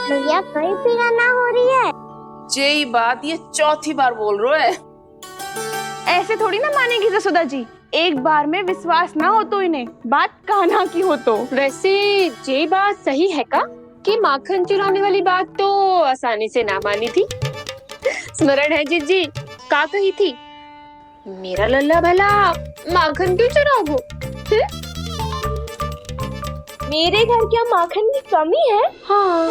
भैया कहीं पीना ना हो रही है। यही बात ये चौथी बार बोल रहे है। ऐसे थोड़ी ना मानेगी जसोदा जी, एक बार में विश्वास ना हो तो इन्हें बात कान्हा की हो तो। वैसे ये बात सही है का कि माखन चुराने वाली बात तो आसानी से ना मानी थी। स्मरण है जीजी का कही थी, मेरा लल्ला भला माखन क्यों चुराओ? मेरे घर क्या माखन की कमी है? हाँ।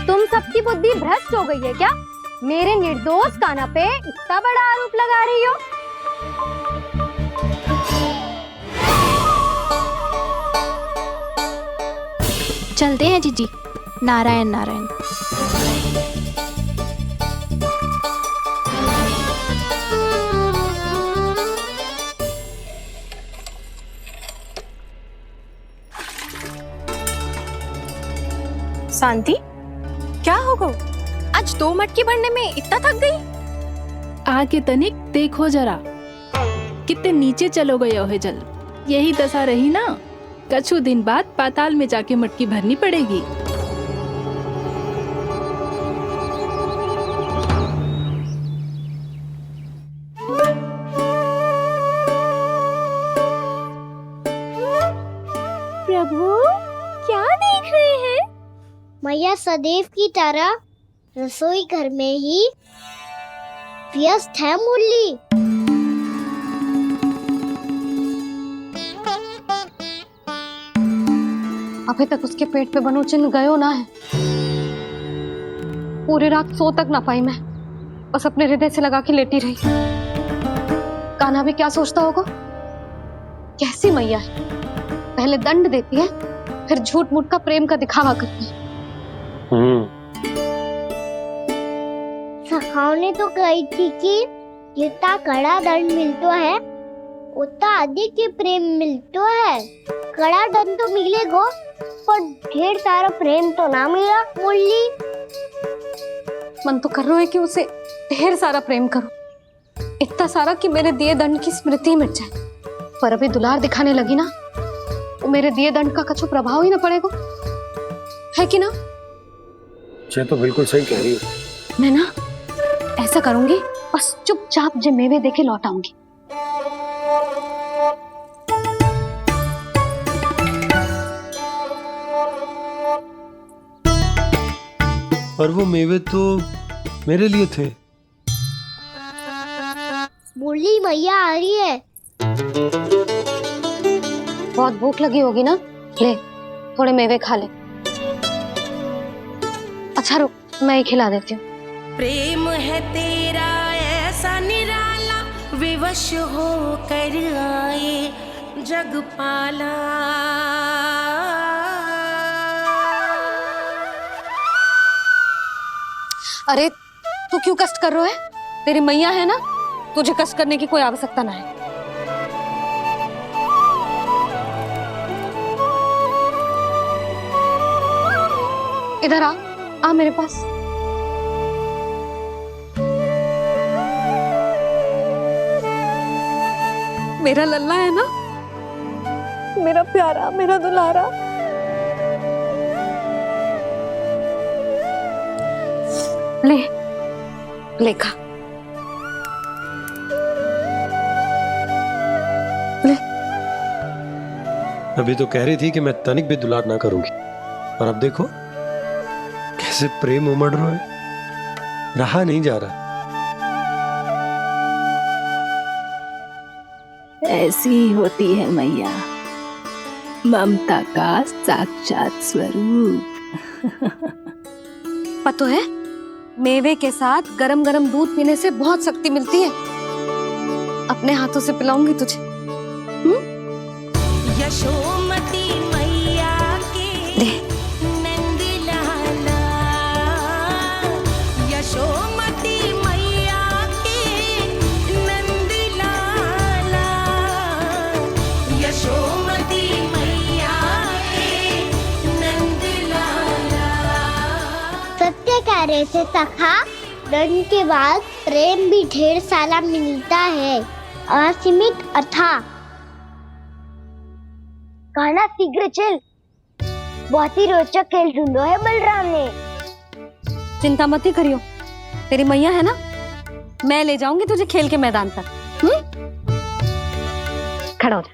तुम सबकी बुद्धि भ्रष्ट हो गई है क्या? मेरे निर्दोष कान्हा पे इतना बड़ा आरोप लगा रही हो? चलते हैं जीजी। नारायण नारायण। शांति, क्या हो गो? आज 2 मटकी भरने में इतना थक गई? आके तनिक देखो जरा, कितने नीचे चलो गए हो जल। यही दशा रही ना, कछु दिन बाद पाताल में जाके मटकी भरनी पड़ेगी। प्रभु क्या देख रहे हैं? मैया सदैव की तरह रसोई घर में ही व्यस्त है मुरली। अभी तक उसके पेट पे बनो चिन्ह गयो ना है। पूरी रात सो तक ना पाई मैं, बस अपने हृदय से लगा के लेटी रही। कान्हा भी क्या सोचता होगा? कैसी मैया है, पहले दंड देती है फिर झूठ मूठ का प्रेम का दिखावा करती है। सखाओ ने तो कही थी कि जितना कड़ा दंड मिलता है उतना अधिक ही प्रेम मिलता है। कड़ा दंड तो मिलेगा पर ढेर सारा प्रेम तो ना मिला मुरली। मन तो कर रहा है कि उसे ढेर सारा प्रेम करूं, इतना सारा कि मेरे दिए दंड की स्मृति मिट जाए। पर अभी दुलार दिखाने लगी ना, वो मेरे दिए दंड का कछु प्रभाव ही ना पड़ेगा, है कि ना? ये तो बिल्कुल सही कह रही है। मैं ना ऐसा करूंगी, बस चुपचाप जे मेवे देके लौट आऊंगी। और वो मेवे तो मेरे लिए थे। मुरली मैया आ रही है। बहुत भूख लगी होगी ना, ले थोड़े मेवे खा ले। अच्छा रुक, मैं ही खिला देती हूँ। प्रेम है तेरा ऐसा निराला, विवश हो कर आए जगपाला। अरे तू क्यों कष्ट कर रहा है? तेरी मैया है ना, तुझे कष्ट करने की कोई आवश्यकता ना है। इधर आ मेरे पास। मेरा लल्ला है ना, मेरा प्यारा, मेरा दुलारा। ले ले खा ले। अभी तो कह रही थी कि मैं तनिक भी दुलार ना करूंगी, और अब देखो कैसे प्रेम उमड़ रहा है, रहा नहीं जा रहा। ऐसी ही होती है मैया, ममता का साक्षात स्वरूप। पता है, मेवे के साथ गरम गरम दूध पीने से बहुत शक्ति मिलती है। अपने हाथों से पिलाऊंगी तुझे। यशोमती मैया के नंद लाला, यशोमती मैया के नंद लाला, यशोमती मैया के नंद लाला। सत्य कह रहे थे सखा, दंड के बाद प्रेम भी ढेर सारा मिलता है, असीमित अथाह। कान्हा शीघ्र चल, बहुत ही रोचक खेल ढूंढो है बलराम ने। चिंता मत ही करियो, तेरी मैया है ना, मैं ले जाऊंगी तुझे खेल के मैदान तक। खड़ा हो जा।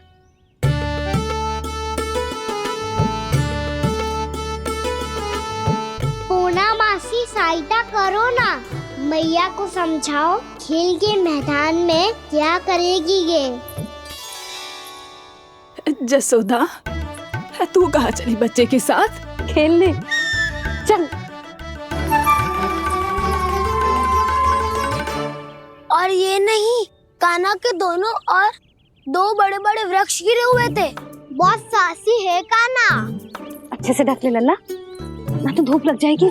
पूना मासी सहायता करो ना, मैया को समझाओ खेल के मैदान में क्या करेगी ये। जसोदा, तू कहाँ चली बच्चे के साथ? खेलने चल। और ये नहीं, कान्हा के दोनों और 2 बड़े बड़े वृक्ष गिरे हुए थे। बहुत साहसी है कान्हा। अच्छे से ढक ले लल्ला, ना तो धूप लग जाएगी।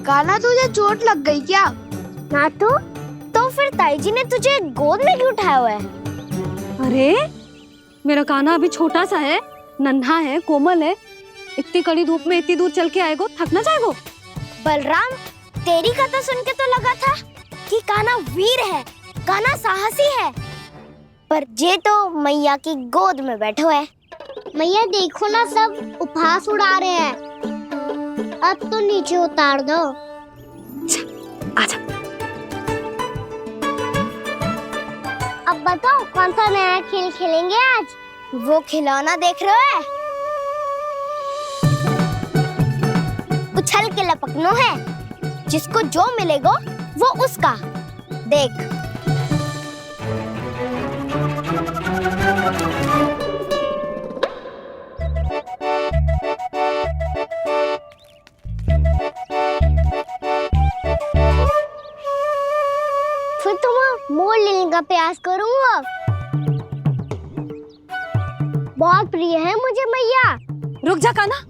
कान्हा तुझे चोट लग गई क्या? ना तो फिर ताई जी ने तुझे गोद में क्यों उठाया हुआ है? अरे मेरा कान्हा अभी छोटा सा है, नन्हा है, कोमल है। इतनी कड़ी धूप में इतनी दूर चल के आएगो, थक ना जाएगो। बलराम, तेरी कथा सुन के तो लगा था कि कान्हा वीर है, कान्हा साहसी है, पर जे तो मैया की गोद में बैठो है। मैया देखो ना, सब उपहास उड़ा रहे हैं। अब तो नीचे उतार दो। आजा। अब बताओ कौन सा नया खेल खेलेंगे आज? वो खिलौना देख रहे हो? उछल के लपकनो है, जिसको जो मिलेगा वो उसका। देख। फिर तुम मोड़ लेने का प्रयास करूंगा। बहुत प्रिय है मुझे मैया। रुक जा कान्हा,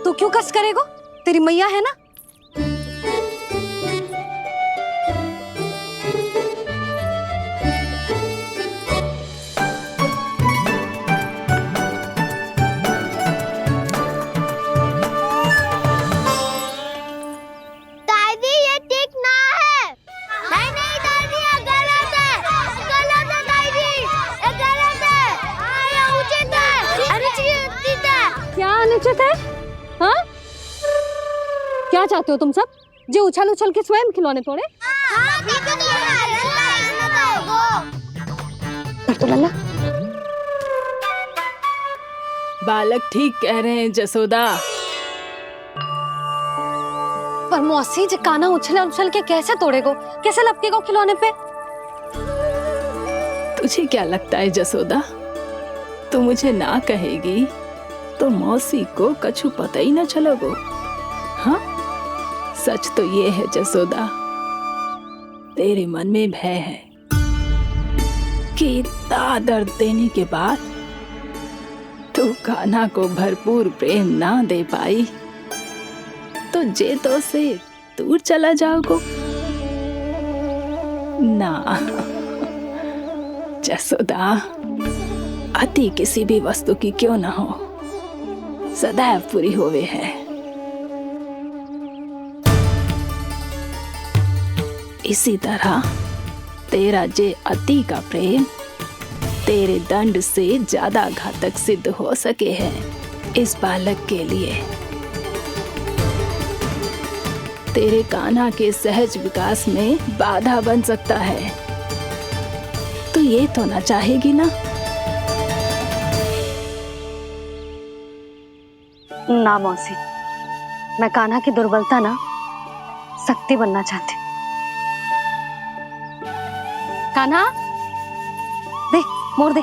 तू क्यों कष्ट करेगो? तेरी मैया है ना। दादी ये ठीक ना है। नहीं नहीं दादी, ये गलत है, गलत है दादी, ये गलत है। ये उचित है, अनुचित है। क्या अनुचित है? हाँ? क्या चाहते हो तुम सब? जो उछल उछल के स्वयं खिलौने तोड़े? हाँ, ठीक है, कर तो लल्ला। बालक ठीक कह रहे हैं जसोदा। पर मौसी, जे कान्हा उछल उछल के कैसे तोड़ेगो, कैसे लपकेगो खिलौने पे? तुझे क्या लगता है जसोदा, तू मुझे ना कहेगी तो मौसी को कछु पता ही ना चलोगो। हाँ, सच तो ये है जसोदा, तेरे मन में भय है कि इतना दर्द देने के बाद तू कान्हा को भरपूर प्रेम ना दे पाई तो जेतो से दूर चला जाओगो ना। जसोदा, अति किसी भी वस्तु की क्यों ना हो, सदैव पूरी होवे है। इसी तरह तेरा जे अति का प्रेम तेरे दंड से ज्यादा घातक सिद्ध हो सके है इस बालक के लिए। तेरे कान्हा के सहज विकास में बाधा बन सकता है, तो ये तो ना चाहेगी ना? ना मौसी, मैं कान्हा की दुर्बलता ना शक्ति बनना चाहती हूँ। कान्हा, दे, मोड़ दे।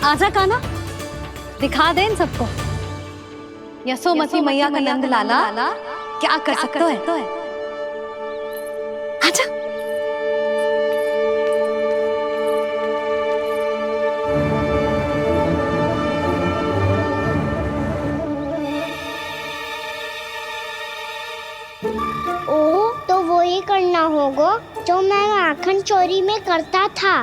आजा कान्हा, दिखा दे इन सबको यशोमती मैया का नंद लाला क्या कर सकता है। आजा। ओ, तो वो ही करना होगा जो मैं माखन चोरी में करता था।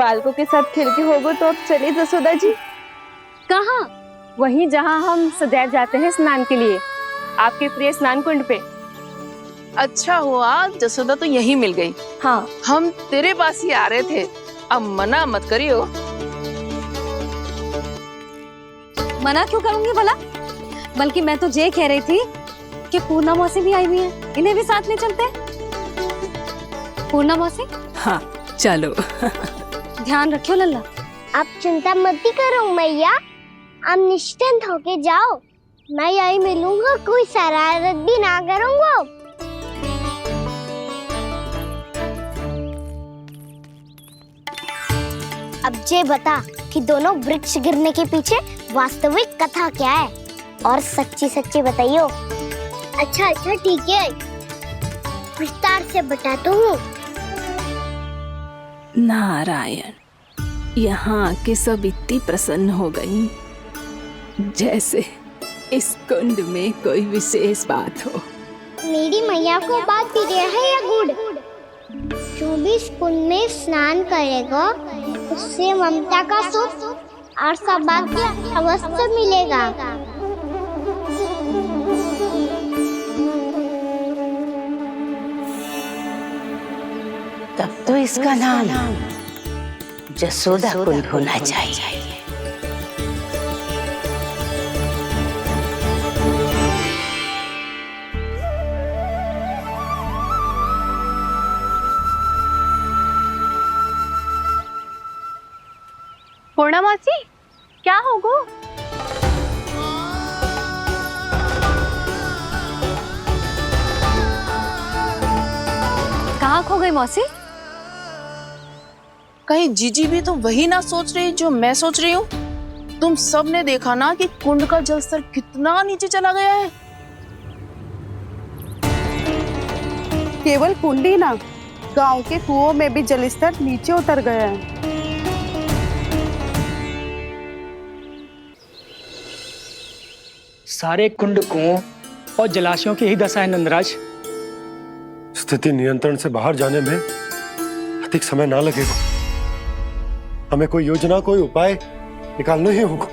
बालकों के साथ खेल के होगो तो अब चले जसोदा जी। कहाँ? वहीं जहाँ हम सदैव जाते हैं स्नान के लिए, आपके प्रिय स्नान कुंड पे। अच्छा हुआ जसोदा तो यहीं मिल गई। हाँ, हम तेरे पास ही आ रहे थे, अब मना मत करियो। मना क्यों करूंगी भला? बल्कि मैं तो ये कह रही थी कि पूर्णा मौसी भी आई हुई है, इन्हें भी साथ ले चलते हैं। पूर्णा मौसी, हाँ चलो। ध्यान रखियो लल्ला। आप चिंता मत करो मैया, आप निश्चिंत होके जाओ, मैं यही मिलूंगा, कोई शरारत भी ना करूंगा। अब ये बता कि दोनों वृक्ष गिरने के पीछे वास्तविक कथा क्या है, और सच्ची सच्ची बताइयो। अच्छा अच्छा ठीक है, विस्तार से बताता हूँ। नारायण, यहाँ के सब इतनी प्रसन्न हो गई जैसे इस कुंड में कोई विशेष बात हो। मेरी मैया को बात प्रिय है या गुड़? जो भी इस कुंड में स्नान करेगा उससे ममता का सुख और सौभाग्य अवश्य मिलेगा। तब तो इसका नाम जसोदा कुंड होना चाहिए। पूर्णा मौसी, क्या होगो? कहाँ खो गई मौसी? कहीं जीजी भी तो वही ना सोच रही जो मैं सोच रही हूँ। तुम सब ने देखा ना कि कुंड का जलस्तर कितना नीचे चला गया है। केवल कुंड ही ना, गांव के कुओं में भी जलस्तर नीचे उतर गया है। सारे कुंड, कुओं और जलाशयों की ही दशा है नंदराज। स्थिति नियंत्रण से बाहर जाने में अधिक समय ना लगेगा। हमें कोई योजना, कोई उपाय निकालना ही होगा।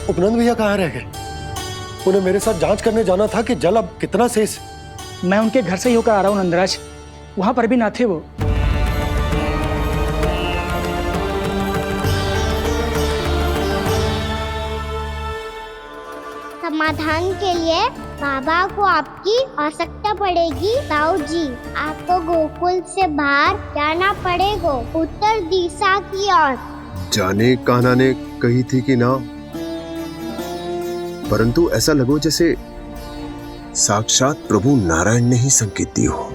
उपनंद भैया कहाँ रह गए? उन्हें मेरे साथ जांच करने जाना था कि जल अब कितना शेष। मैं उनके घर से ही होकर आ रहा हूँ नंदराज, वहां पर भी ना थे वो। समाधान के लिए बाबा को आपकी आवश्यकता पड़ेगी। ताऊ जी, आपको गोकुल से बाहर जाना पड़ेगा, उत्तर दिशा की ओर। जाने कान्हा ने कही थी कि ना, परंतु ऐसा लगो जैसे साक्षात प्रभु नारायण ने ही संकेत दी हो।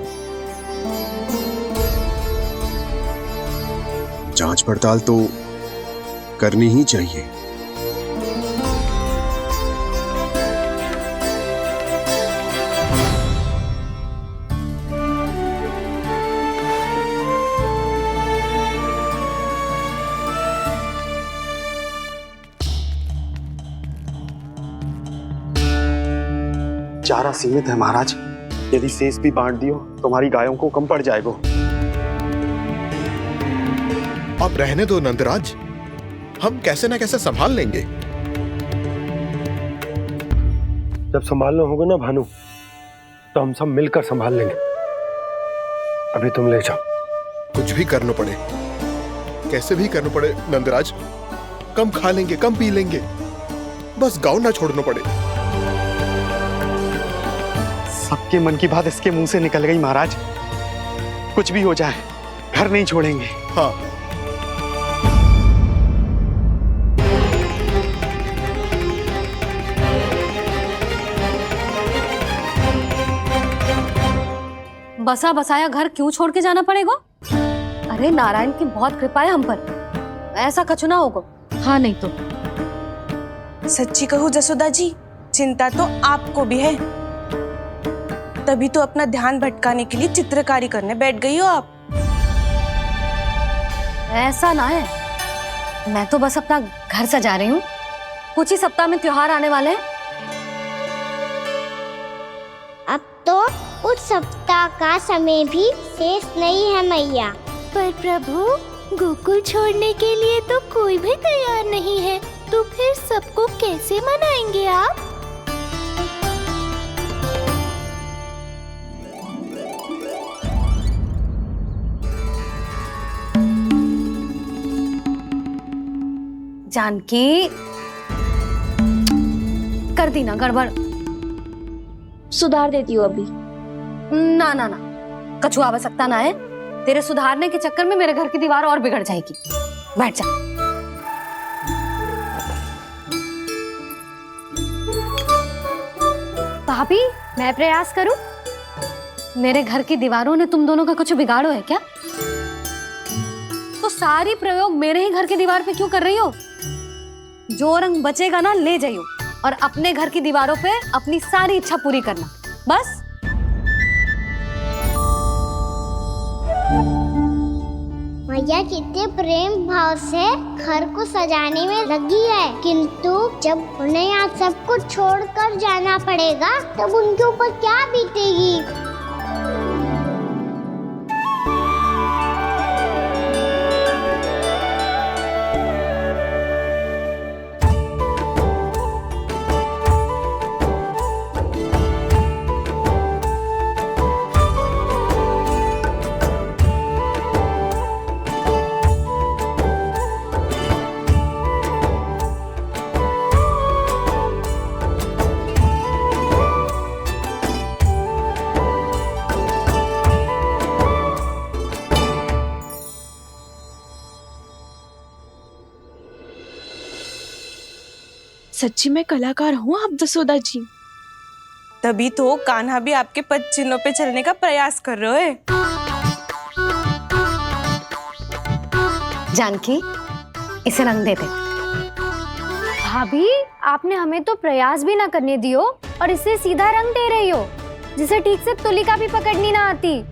जांच पड़ताल तो करनी ही चाहिए। चारा सीमित है महाराज, यदि शेष भी बांट दियो तो हमारी गायों को कम पड़ जाएगा। अब रहने दो नंदराज, हम कैसे न कैसे संभाल लेंगे। जब संभालना होगा ना भानु, तो हम सब मिलकर संभाल लेंगे। अभी तुम ले जाओ। कुछ भी करना पड़े, कैसे भी करना पड़े नंदराज, कम खा लेंगे, कम पी लेंगे, बस गाँव ना छोड़ना पड़े। सबके मन की बात इसके मुंह से निकल गई महाराज। कुछ भी हो जाए, घर नहीं छोड़ेंगे। हाँ, बसा बसाया घर क्यों छोड़ के जाना पड़ेगा? अरे नारायण की बहुत कृपा है हम पर, ऐसा कछु ना होगा। हाँ नहीं तो सच्ची कहूँ जसोदा जी, चिंता तो आपको भी है, तभी तो अपना ध्यान भटकाने के लिए चित्रकारी करने बैठ गई हो आप। ऐसा ना है, मैं तो बस अपना घर सजा रही हूँ। कुछ ही सप्ताह में त्योहार आने वाले हैं। अब तो उस सप्ताह का समय भी शेष नहीं है मैया। पर प्रभु, गोकुल छोड़ने के लिए तो कोई भी तैयार नहीं है, तो फिर सबको कैसे मनाएंगे आप? जानकी, कर दी ना गड़बड़। सुधार देती हूँ अभी। ना ना ना, कछुआ आवश्यकता ना है। तेरे सुधारने के चक्कर में मेरे घर की दीवार और बिगड़ जाएगी। बैठ जा। भाभी, मैं प्रयास करूं? मेरे घर की दीवारों ने तुम दोनों का कुछ बिगाड़ो है क्या? तो सारी प्रयोग मेरे ही घर की दीवार पे क्यों कर रही हो? जो रंग बचेगा ना ले जाइयो, और अपने घर की दीवारों पे अपनी सारी इच्छा पूरी करना, बस। मैया कितने प्रेम भाव से घर को सजाने में लगी है, किंतु जब उन्हें यहाँ सब कुछ छोड़कर जाना पड़ेगा तब उनके ऊपर क्या बीतेगी? सच्ची में कलाकार हूँ आप जसोदा जी। तभी तो कान्हा भी आपके पद चिन्हों पे चलने का प्रयास कर रहे हैं। जानकी, इसे रंग दे दे। भाभी, आपने हमें तो प्रयास भी ना करने दियो और इसे सीधा रंग दे रही हो, जिसे ठीक से तुलिका भी पकड़नी ना आती।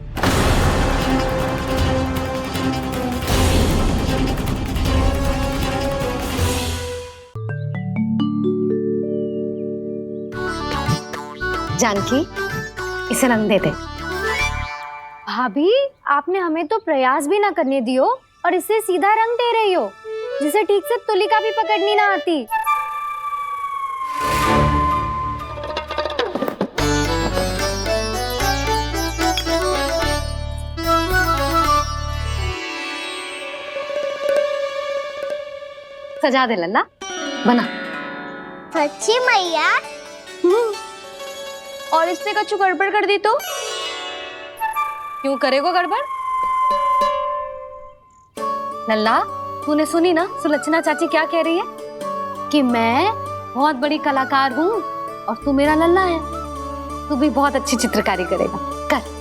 जानकी, इसे रंग दे दे। भाभी, आपने हमें तो प्रयास भी ना करने दियो और इसे सीधा रंग दे रही हो, जिसे ठीक से तुलिका भी पकड़नी ना आती। सजा दे लल्ला, बना। सच्ची मैया? और इससे कछु गड़बड़ कर दी तो? क्यों करेगो गड़बड़? लल्ला, तूने सुनी ना सुलक्षणा चाची क्या कह रही है? कि मैं बहुत बड़ी कलाकार हूँ और तू मेरा लल्ला है। तू भी बहुत अच्छी चित्रकारी करेगा, कर।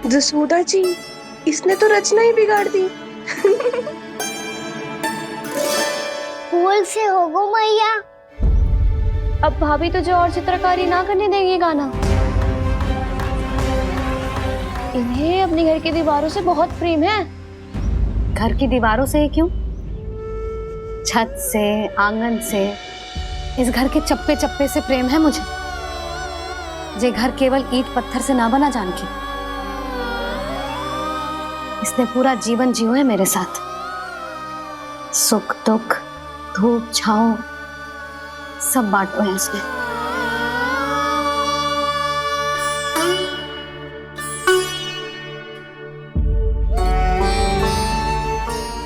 जसोदा जी, इसने तो रचना ही बिगाड़ दी। फूल से होगो मैया। अब भाभी तुझे और चित्रकारी ना करने देंगे गाना। इन्हें अपने घर की दीवारों से बहुत प्रेम है। घर की दीवारों से क्यों? छत से, आंगन से, इस घर के चप्पे चप्पे से प्रेम है मुझे। ये घर केवल ईंट पत्थर से ना बना जानकी। इसने पूरा जीवन जियो है मेरे साथ। सुख दुख, धूप छांव सब बांटो है इसने।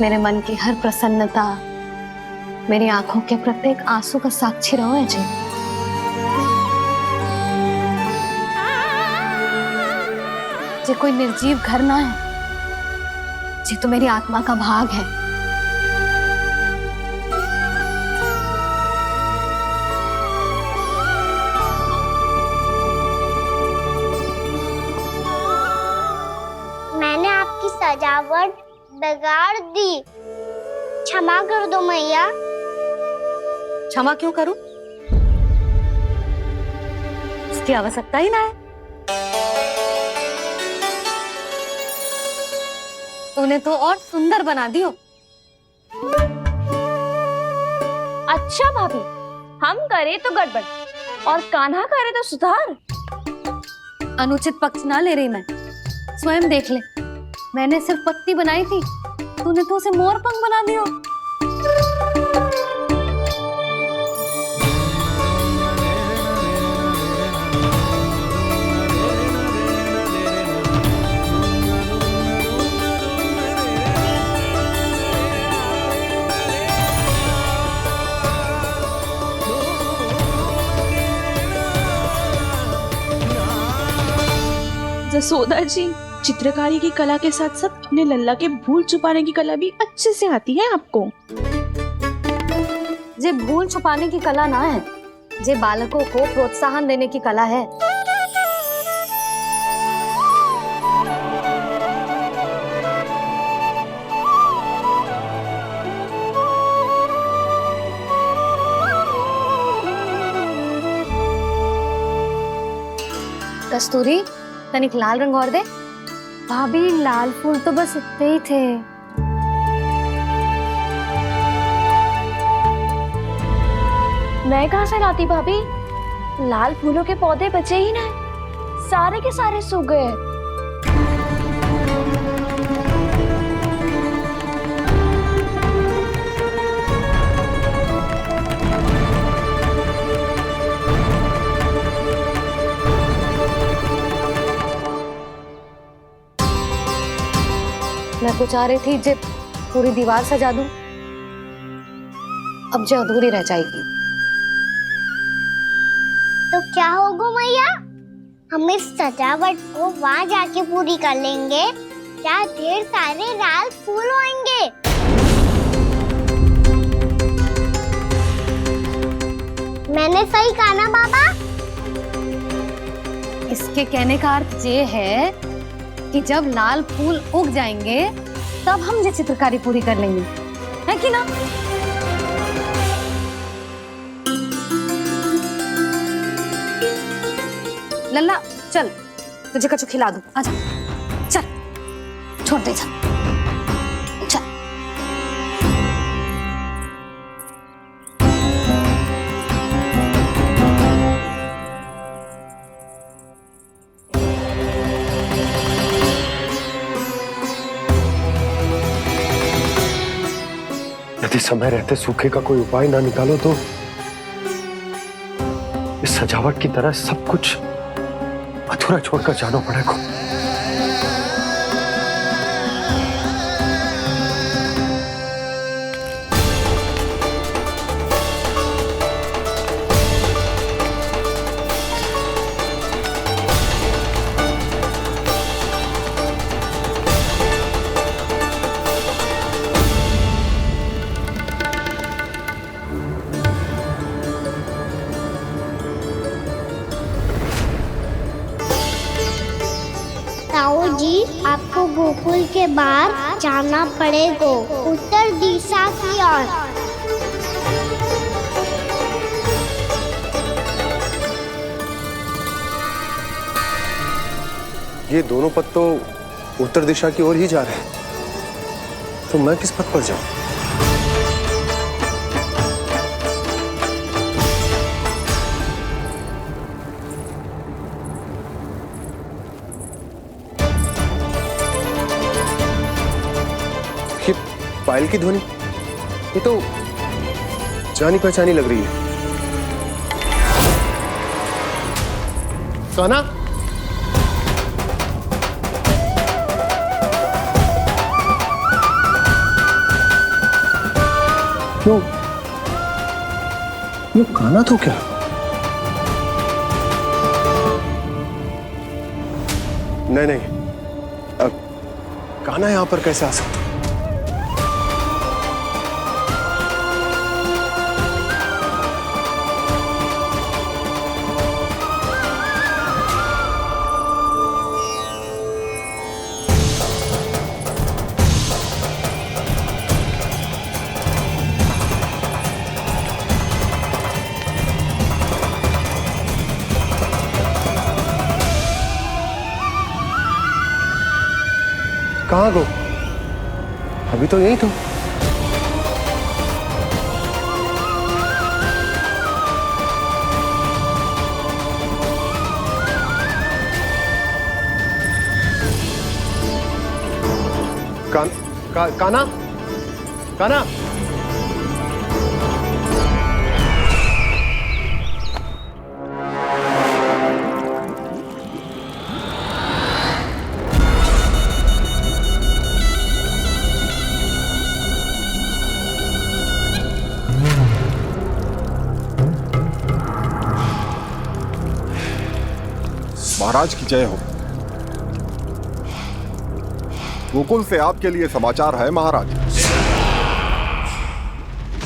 मेरे मन की हर प्रसन्नता, मेरी आंखों के प्रत्येक आंसू का साक्षी रहो है जी। ये कोई निर्जीव घर ना है, ये तो मेरी आत्मा का भाग है। मैंने आपकी सजावट बिगाड़ दी। क्षमा कर दो मैया। क्षमा क्यों करूं? उसकी आवश्यकता ही ना है। तूने तो और सुंदर बना दियो। अच्छा भाभी, हम करे तो गड़बड़ और कान्हा करे तो सुधार। अनुचित पक्ष ना ले रही मैं, स्वयं देख ले। मैंने सिर्फ पत्ती बनाई थी, तूने तो उसे मोर पंख बना दियो। जसोदा जी, चित्रकारी की कला के साथ साथ अपने लल्ला के भूल छुपाने की कला भी अच्छे से आती है आपको। जे भूल छुपाने की कला ना है, जे बालकों को प्रोत्साहन देने की कला है। कस्तूरी, तनिक लाल रंग और दे। भाभी, लाल फूल तो बस इतने ही थे। मैं कहाँ से लाती भाभी? लाल फूलों के पौधे बचे ही नहीं, सारे के सारे सूख गए। मैं तो चाह रही थी जे पूरी दीवार सजा दूं, अब जो अधूरी रह जाएगी। तो क्या होगा मैया? हम इस सजावट को वहाँ जाके पूरी कर लेंगे, जहाँ ढेर सारे लाल फूल होंगे। मैंने सही कहा ना बाबा? इसके कहने का अर्थ ये है कि जब लाल फूल उग जाएंगे तब हम ये चित्रकारी पूरी कर लेंगे, है कि ना? लल्ला चल, तुझे कछु खिला दूं, आजा, चल, छोड़ दे, चल, चल। यदि समय रहते सूखे का कोई उपाय ना निकालो तो इस सजावट की तरह सब कुछ अधूरा छोड़कर जाना पड़ेगा। ताऊ जी, आपको गोकुल के बाहर जाना पड़ेगा, उत्तर दिशा की ओर। ये दोनों पथ तो उत्तर दिशा की ओर ही जा रहे हैं, तो मैं किस पथ पर जाऊं? ये पायल की ध्वनि, ये तो जानी पहचानी लग रही है। कान्हा, क्यों? ये कान्हा तो क्या? नहीं नहीं, कान्हा यहां पर कैसे आ सकता? कहाँ गो? अभी तो यही तो। काना काना महाराज की जय हो। गोकुल से आपके लिए समाचार है महाराज।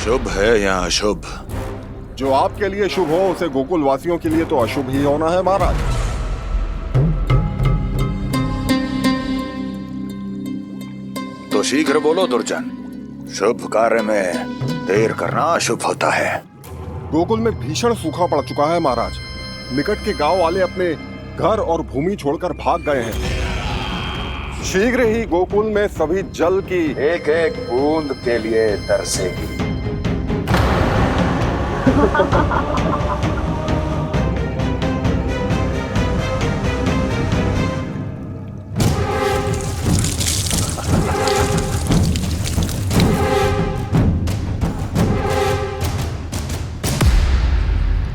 शुभ है या अशुभ? जो आपके लिए शुभ हो उसे गोकुल वासियों के लिए तो अशुभ ही होना है महाराज। तो शीघ्र बोलो दुर्जन, शुभ कार्य में देर करना अशुभ होता है। गोकुल में भीषण सूखा पड़ चुका है महाराज। निकट के गांव वाले अपने घर और भूमि छोड़कर भाग गए हैं। शीघ्र ही गोकुल में सभी जल की एक एक बूंद के लिए तरसेगी।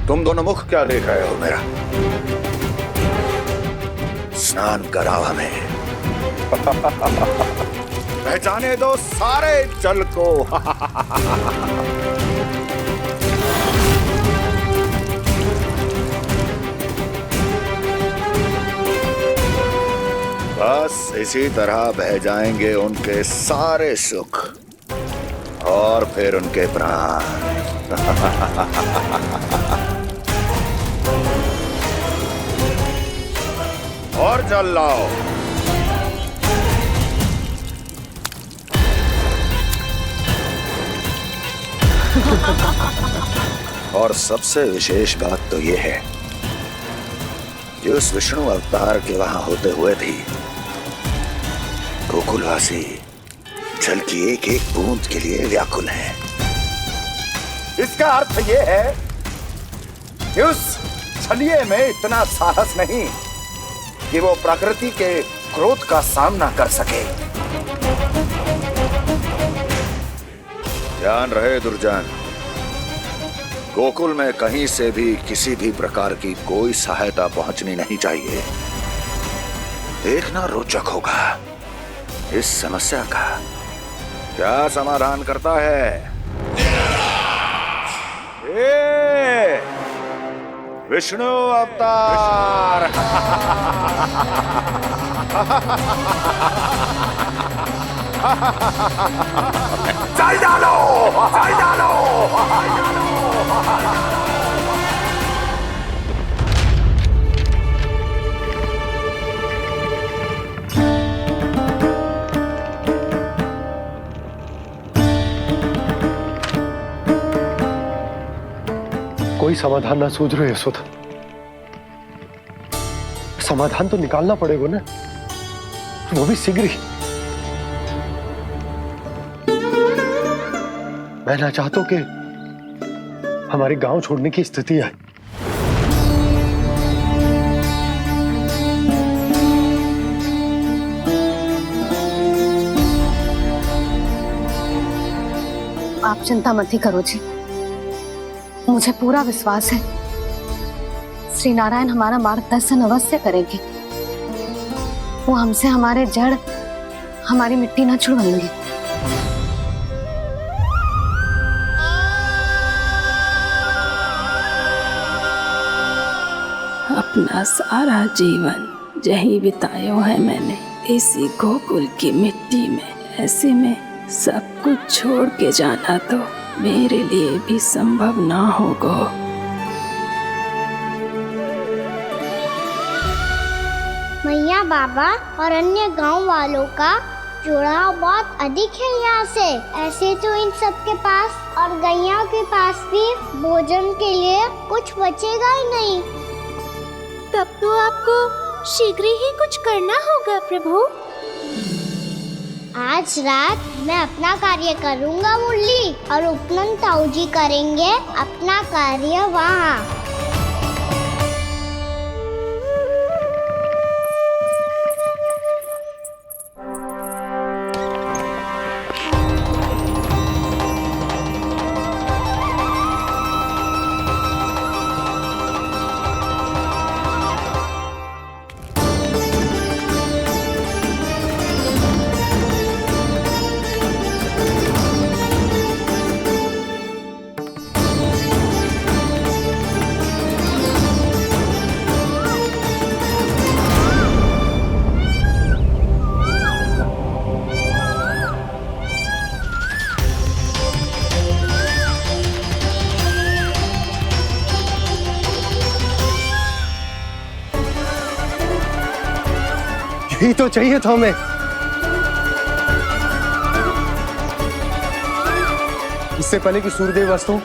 तुम दोनों मुख क्या देख रहे हो मेरा? स्नान कराओ हमें। पहचाने दो सारे जल को। बस इसी तरह बह जाएंगे उनके सारे सुख और फिर उनके प्राण। और जल लाओ। और सबसे विशेष बात तो यह है कि उस विष्णु अवतार के वहां होते हुए भी गोकुलवासी जल की एक एक बूंद के लिए व्याकुल हैं। इसका अर्थ यह है कि उस छलिए में इतना साहस नहीं कि वो प्रकृति के क्रोध का सामना कर सके। ध्यान रहे दुर्जन, गोकुल में कहीं से भी किसी भी प्रकार की कोई सहायता पहुंचनी नहीं चाहिए। देखना रोचक होगा इस समस्या का क्या समाधान करता है। विष्णु अवतार। चल डालो, चल डालो। कोई समाधान ना सूझ रहे यशोदा। समाधान तो निकालना पड़ेगा ना, वो भी शीघ्र ही। मैं ना चाहता कि हमारे गांव छोड़ने की स्थिति आए। आप चिंता मत ही करो जी, मुझे पूरा विश्वास है श्री नारायण हमारा मार्गदर्शन अवश्य करेंगे। वो हमसे हमारे जड़, हमारी मिट्टी न छुड़वाएंगे। अपना सारा जीवन यही बितायो है मैंने, इसी गोकुल की मिट्टी में। ऐसे में सब कुछ छोड़ के जाना तो मेरे लिए भी संभव ना होगा। मैया बाबा और अन्य गांव वालों का जुड़ाव बहुत अधिक है यहाँ से। ऐसे तो इन सब के पास और गैया के पास भी भोजन के लिए कुछ बचेगा ही नहीं। तब तो आपको शीघ्र ही कुछ करना होगा प्रभु। आज रात मैं अपना कार्य करूंगा मुरली और उपनंद ताऊ जी करेंगे अपना कार्य वहाँ। यही तो चाहिए था हमें। इससे पहले कि सूर्यदेव वस्तु,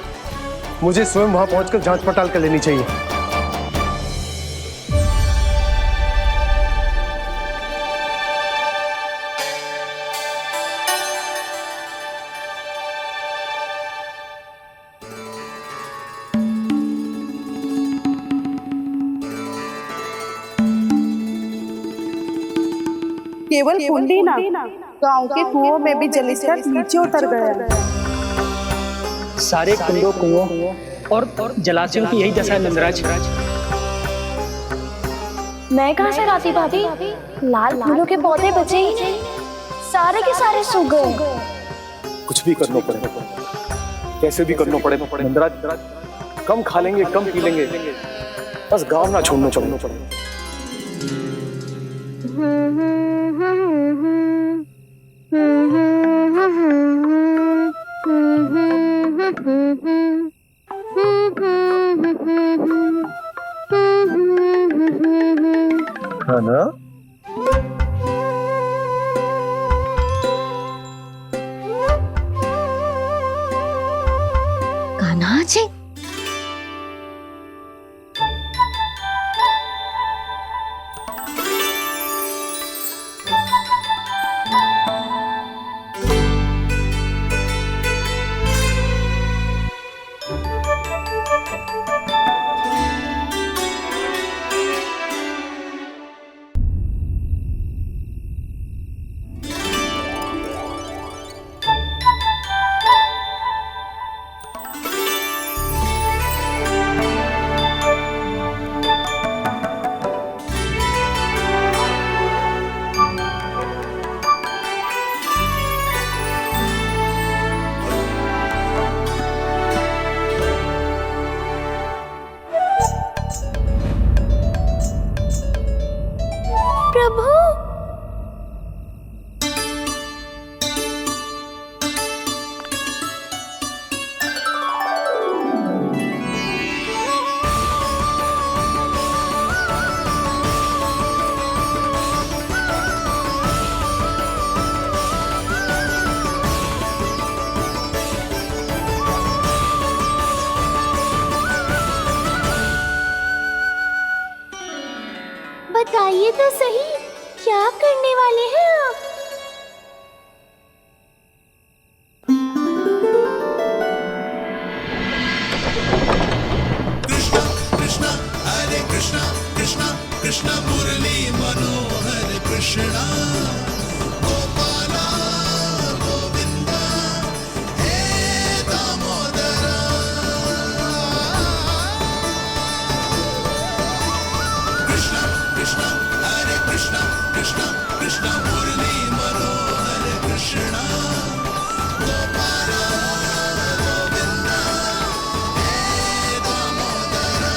मुझे स्वयं वहां पहुंचकर जांच पड़ताल कर लेनी चाहिए। केवल कुंडी ना, गांव के कुओं में भी जलस्तर नीचे उतर गया। सारे कुंडों कुओं और जलाशयों की यही दशा है नंदराज। मैं कहाँ से लाती भाभी? लाल फूलों के पौधे बचे ही नहीं, सारे के सारे सूख गए। कुछ भी करना पड़े, कैसे भी करना पड़े नंदराज। कम खा लेंगे, कम पी लेंगे, बस गांव ना छोड़ना पड़े। हाँ ना? कान्हा जी, प्रभु, बताइए तो सही, क्या करने वाले हैं आप? कृष्णा कृष्णा हरे कृष्णा कृष्णा कृष्णा मुरली मनोहर कृष्णा गोपाला गोविंदा हे दामोदरा। कृष्णा कृष्णा हरे कृष्णा कृष्णा कृष्णा मुरली मनोहर कृष्णा गोपाला गोविंदा हे दामोदरा।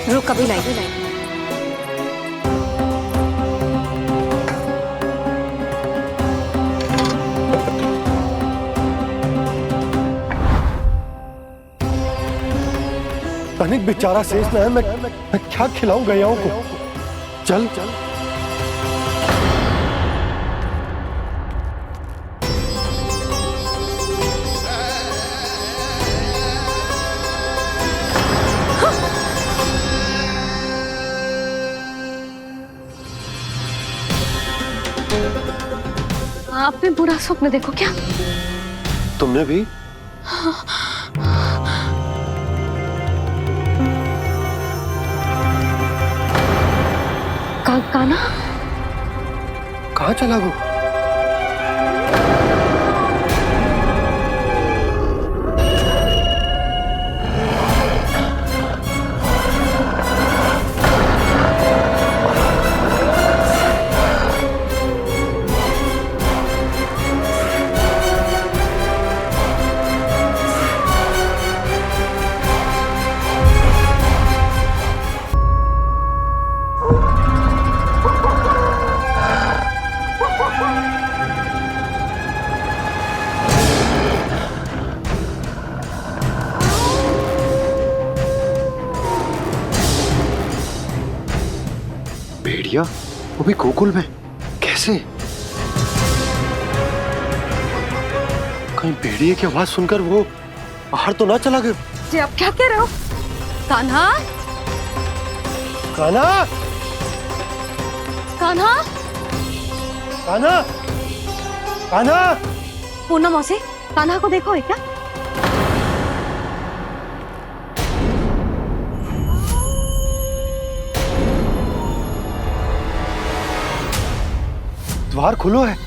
रुक अभी लाई। तनिक बेचारा शेष ना है, मैं क्या खिलाऊं गयाओं को। चल चल आपने बुरा स्वप्न देखो क्या? तुमने भी? काना कहाँ चला वो? भेड़िया वो भी गोकुल में कैसे? कहीं भेड़िए की आवाज सुनकर वो बाहर तो ना चला गया? जी आप क्या कह रहे हो? कान्हा कान्हा कान्हा कान्हा कान्हा पूनम मौसी, कान्हा को देखो है क्या? द्वार खुलो है।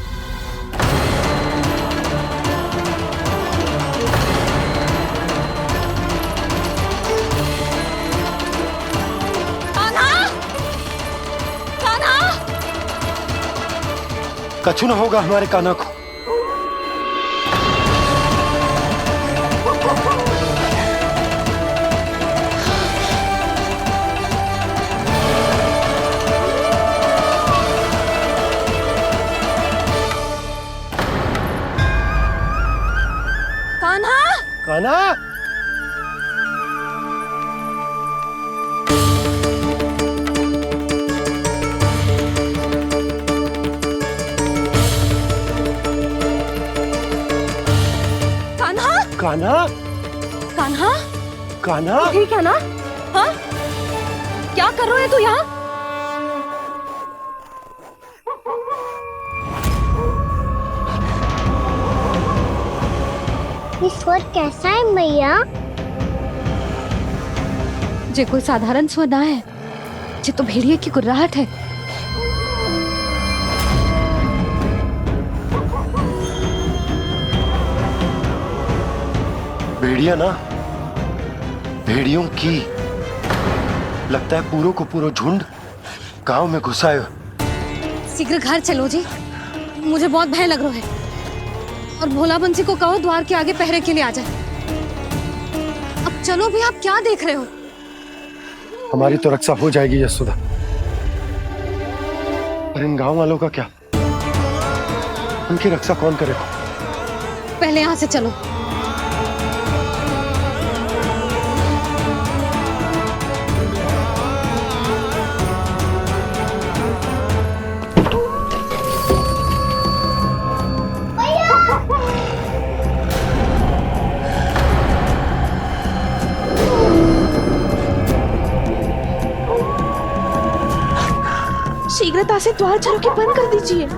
कछु ना होगा हमारे कान्हा को। कान्हा कान्हा कान्हा कान्हा ठीक है ना? हाँ क्या कर रहे हो तू यहाँ? ये स्वर कैसा है मैया? जे कोई साधारण स्वर ना है, जे तो भेड़िए की गुर्राहट है। भेड़िया ना, भेड़ियों की लगता है पूरो को पूरो झुंड गांव में घुसा है। शीघ्र घर चलो जी, मुझे बहुत भय लग रहा है। और भोला बंसी को कहो द्वार के आगे पहरे के लिए आ जाए। अब चलो भी, आप क्या देख रहे हो? हमारी तो रक्षा हो जाएगी यशोदा, पर इन गांव वालों का क्या? उनकी रक्षा कौन करेगा? पहले यहाँ से चलो। शीघ्रता से द्वार चारों के बंद कर दीजिए।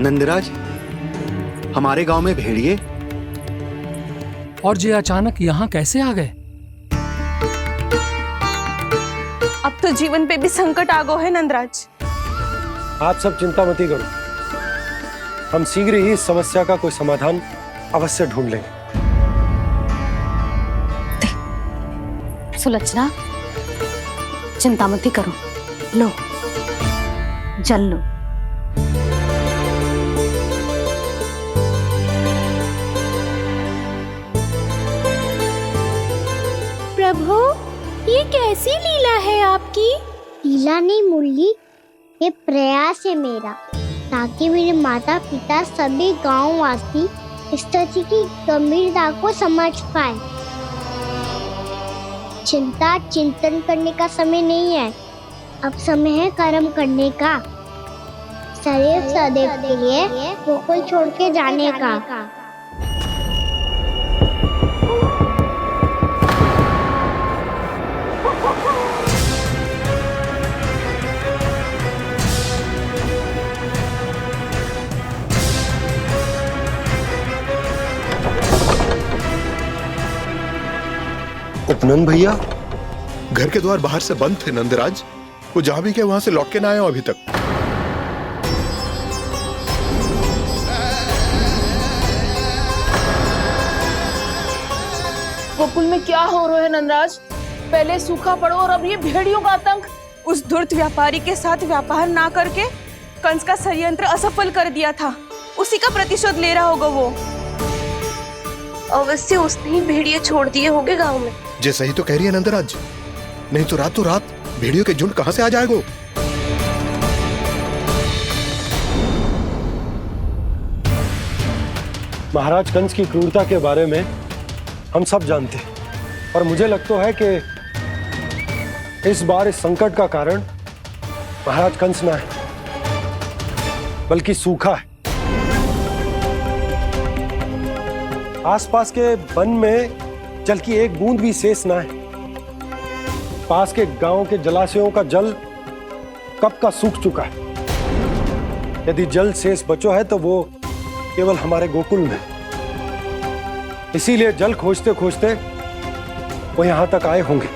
नंदराज, हमारे गांव में भेड़िए और ये अचानक यहाँ कैसे आ गए? अब तो जीवन पे भी संकट आ गो है नंदराज। आप सब चिंता मत करो, हम शीघ्र ही इस समस्या का कोई समाधान अवश्य ढूंढ लेंगे। सुलक्षणा, चिंता मत करो, लो जल लो। प्रभु, ये कैसी लीला है आपकी? लीला नहीं मुरली, ये प्रयास है मेरा, ताकि मेरे माता पिता सभी गांववासी इस स्थिति की गंभीरता को समझ पाए। चिंता चिंतन करने का समय नहीं है, अब समय है कर्म करने का, सदैव सदैव के लिए गोकुल छोड़ के जाने का। उपनंद भैया, घर के द्वार बाहर से बंद थे नंदराज, वो जहां भी गए वहां से लौट के ना आए हो अभी तक। गोकुल में क्या हो रहा है नंदराज? पहले सूखा पड़ो और अब ये भेड़ियों का आतंक। उस धूर्त व्यापारी के साथ व्यापार ना करके कंस का षड्यंत्र असफल कर दिया था, उसी का प्रतिशोध ले रहा होगा वो। अवश्य उसने ही भेड़िए छोड़ दिए होंगे गांव में। जे सही तो कह रही है नंदराज, नहीं तो रात भेड़ियों के झुंड कहां से आ जाएगा? महाराज कंस की क्रूरता के बारे में हम सब जानते हैं, और मुझे लगता है कि इस बार इस संकट का कारण महाराज कंस ना है, बल्कि सूखा है। आसपास के वन में जल की एक बूंद भी शेष ना है। पास के गांव के जलाशयों का जल कब का सूख चुका है। यदि जल शेष बचो है तो वो केवल हमारे गोकुल में। इसीलिए जल खोजते खोजते वो यहां तक आए होंगे।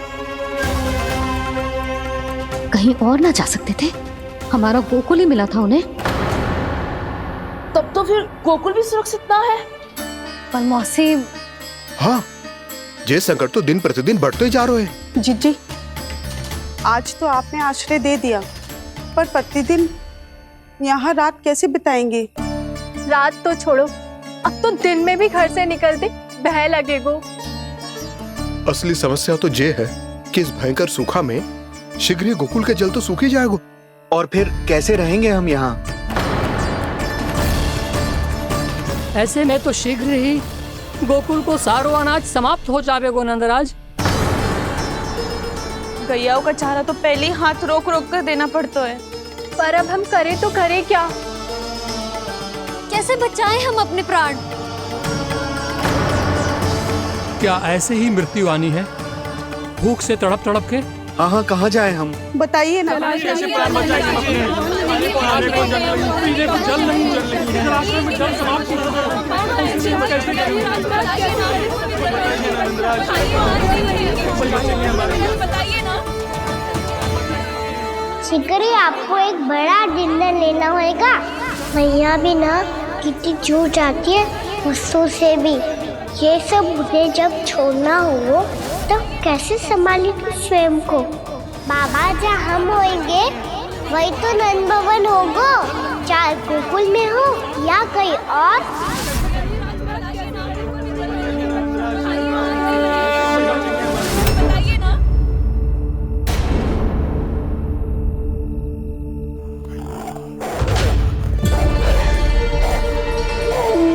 कहीं और ना जा सकते थे? हमारा गोकुल ही मिला था उन्हें। तब तो फिर गोकुल भी सुरक्षित ना है। पर मौसी, हाँ, ये संकट तो दिन प्रतिदिन बढ़ते जा रहे हैं। जीजी, आज तो आपने आश्रय दे दिया, पर प्रतिदिन यहाँ रात कैसे बिताएंगे? रात तो छोड़ो, अब तो दिन में भी घर से निकलते भय लगेगो। असली समस्या तो ये है कि इस भयंकर सूखा में शीघ्र ही गोकुल के जल तो सूख ही जाएगा। और फिर कैसे रहेंगे हम यहाँ? ऐसे में तो शीघ्र ही गोकुल को सारो अनाज समाप्त हो जाएगा नंदराज। गैयाओं का चारा तो पहले ही हाथ रोक रोक कर देना पड़ता है। पर अब हम करें तो करें क्या? कैसे बचाएं हम अपने प्राण? क्या ऐसे ही मृत्यु आनी है, भूख से तड़प तड़प के? हाँ, कहाँ जाए हम? बताइए ना। शीघ्र ही आपको एक बड़ा डिनर लेना होगा। मैया भी ना कितनी जूझ आती है गुस्सों से भी। ये सब मुझे जब छोड़ना हो तो कैसे संभालेंगे स्वयं को? बाबा जहाँ हम होंगे वही तो नंद भवन होगा, चाहे गोकुल में हो या कहीं और।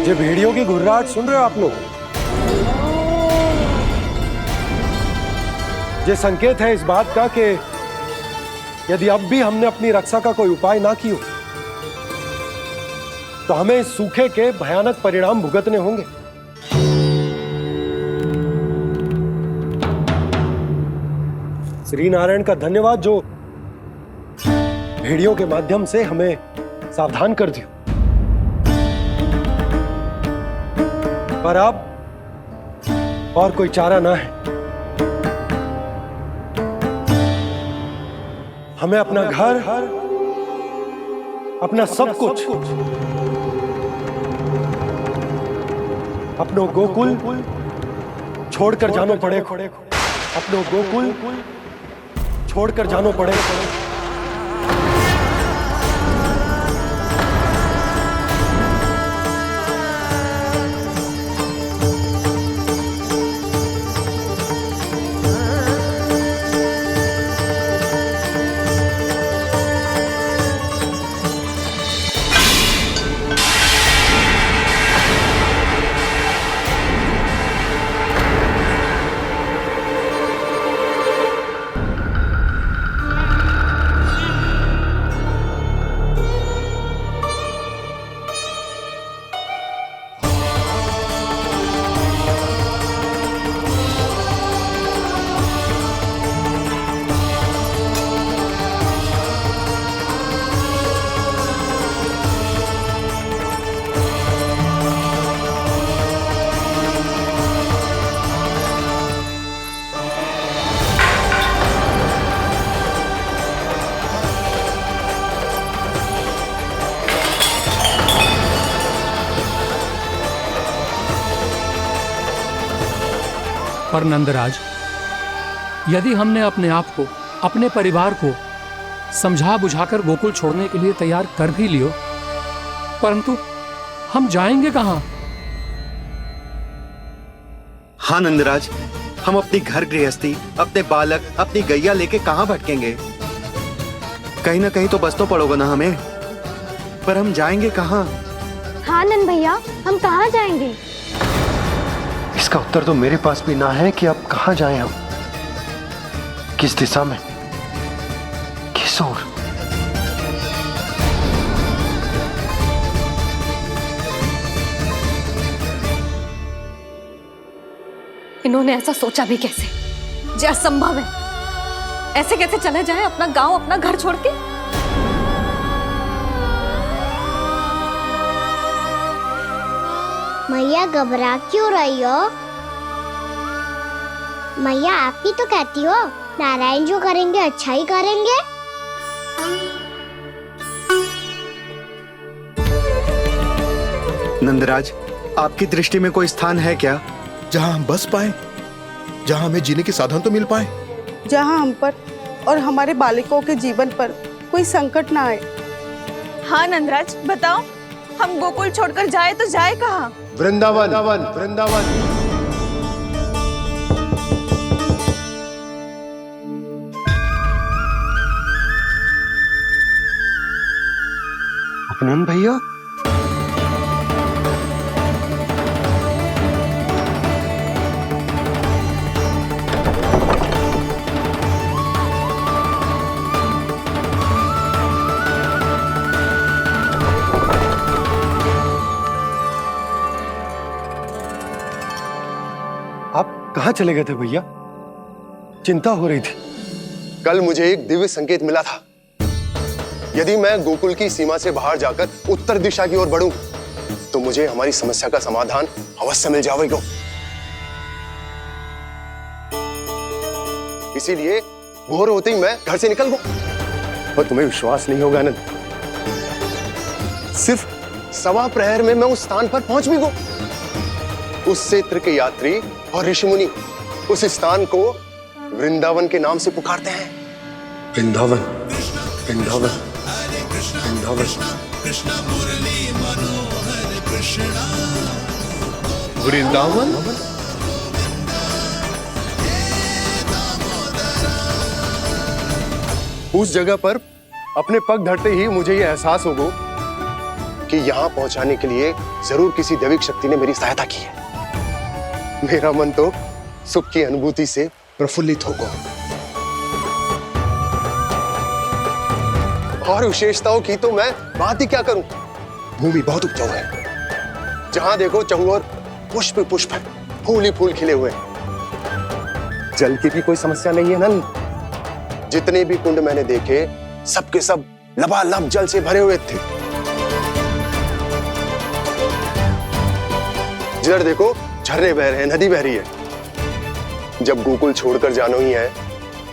ये भेड़ियों की घुर्राहट सुन रहे हो आप लोग? ये संकेत है इस बात का कि यदि अब भी हमने अपनी रक्षा का कोई उपाय ना किया तो हमें इस सूखे के भयानक परिणाम भुगतने होंगे। श्री नारायण का धन्यवाद जो भेड़ियों के माध्यम से हमें सावधान कर दिया। पर अब और कोई चारा ना है। हमें अपना घर, अपना सब कुछ, अपनो गोकुल छोड़कर जानो पड़ेगा। अपनो गोकुल छोड़कर जानो पड़ेगा। पर नंदराज, यदि हमने अपने आप को, अपने परिवार को समझा बुझाकर गोकुल छोड़ने के लिए तैयार कर भी लियो, परंतु हम जाएंगे कहां? हाँ नंदराज, हम अपनी घर गृहस्थी, अपने बालक, अपनी गैया लेके कहां भटकेंगे? कहीं ना कहीं तो बस तो पड़ोगे ना हमें, पर हम जाएंगे कहां? हाँ नंद भैया, हम कहाँ जाएंगे? इसका उत्तर तो मेरे पास भी ना है कि अब कहां जाएं हम, किस दिशा में, किस ओर। इन्होंने ऐसा सोचा भी कैसे? जो असंभव है। ऐसे कैसे चले जाएं अपना गांव, अपना घर छोड़ के? मैया घबरा क्यों रही हो? मैया आप ही तो कहती हो नारायण जो करेंगे अच्छा ही करेंगे। नंदराज, आपकी दृष्टि में कोई स्थान है क्या जहां हम बस पाए, जहां हमें जीने के साधन तो मिल पाए, जहां हम पर और हमारे बालकों के जीवन पर कोई संकट ना आए। हाँ नंदराज, बताओ, हम गोकुल छोड़कर जाए तो जाए कहाँ? वृंदावन, वृंदावन। अपनन भैया, कहाँ चले गए थे भैया? चिंता हो रही थी। कल मुझे एक दिव्य संकेत मिला था। यदि मैं गोकुल की सीमा से बाहर जाकर उत्तर दिशा की ओर बढ़ूं, तो मुझे हमारी समस्या का समाधान अवश्य मिल जाएगा। इसीलिए भोर होते ही मैं घर से निकल गया। और तुम्हें विश्वास नहीं होगा आनंद, सिर्फ सवा प्रहर में मैं उस स्थान पर पहुंच भी गया। उस क्षेत्र के यात्री और ऋषिमुनि उस स्थान को वृंदावन के नाम से पुकारते हैं। वृंदावन, वृंदावन, वृंदावन। वृंदावन? उस जगह पर अपने पग धरते ही मुझे यह एहसास होगा कि यहां पहुंचाने के लिए जरूर किसी दैविक शक्ति ने मेरी सहायता की है। मेरा मन तो सुख की अनुभूति से प्रफुल्लित होगा। और विशेषताओं की तो मैं बात ही क्या करूं। भूमि बहुत उपजाऊ है, जहां देखो चहुओर पुष्प पुष्प है, फूल ही फूल खिले हुए। जल की भी कोई समस्या नहीं है नंद। जितने भी कुंड मैंने देखे, सबके सब लबालब जल से भरे हुए थे। जिधर देखो झरने बह रहे हैं, नदी बह रही है। जब गोकुल छोड़कर जाना ही है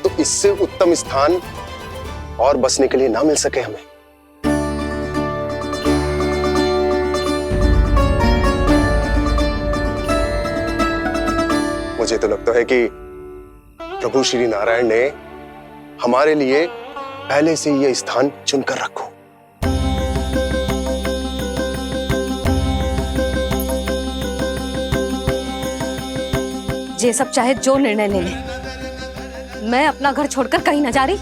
तो इससे उत्तम स्थान और बसने के लिए ना मिल सके हमें। मुझे तो लगता है कि प्रभु श्री नारायण ने हमारे लिए पहले से यह स्थान चुनकर रखो। ये सब चाहे जो निर्णय ले ले, मैं अपना घर छोड़कर कहीं न जा रही।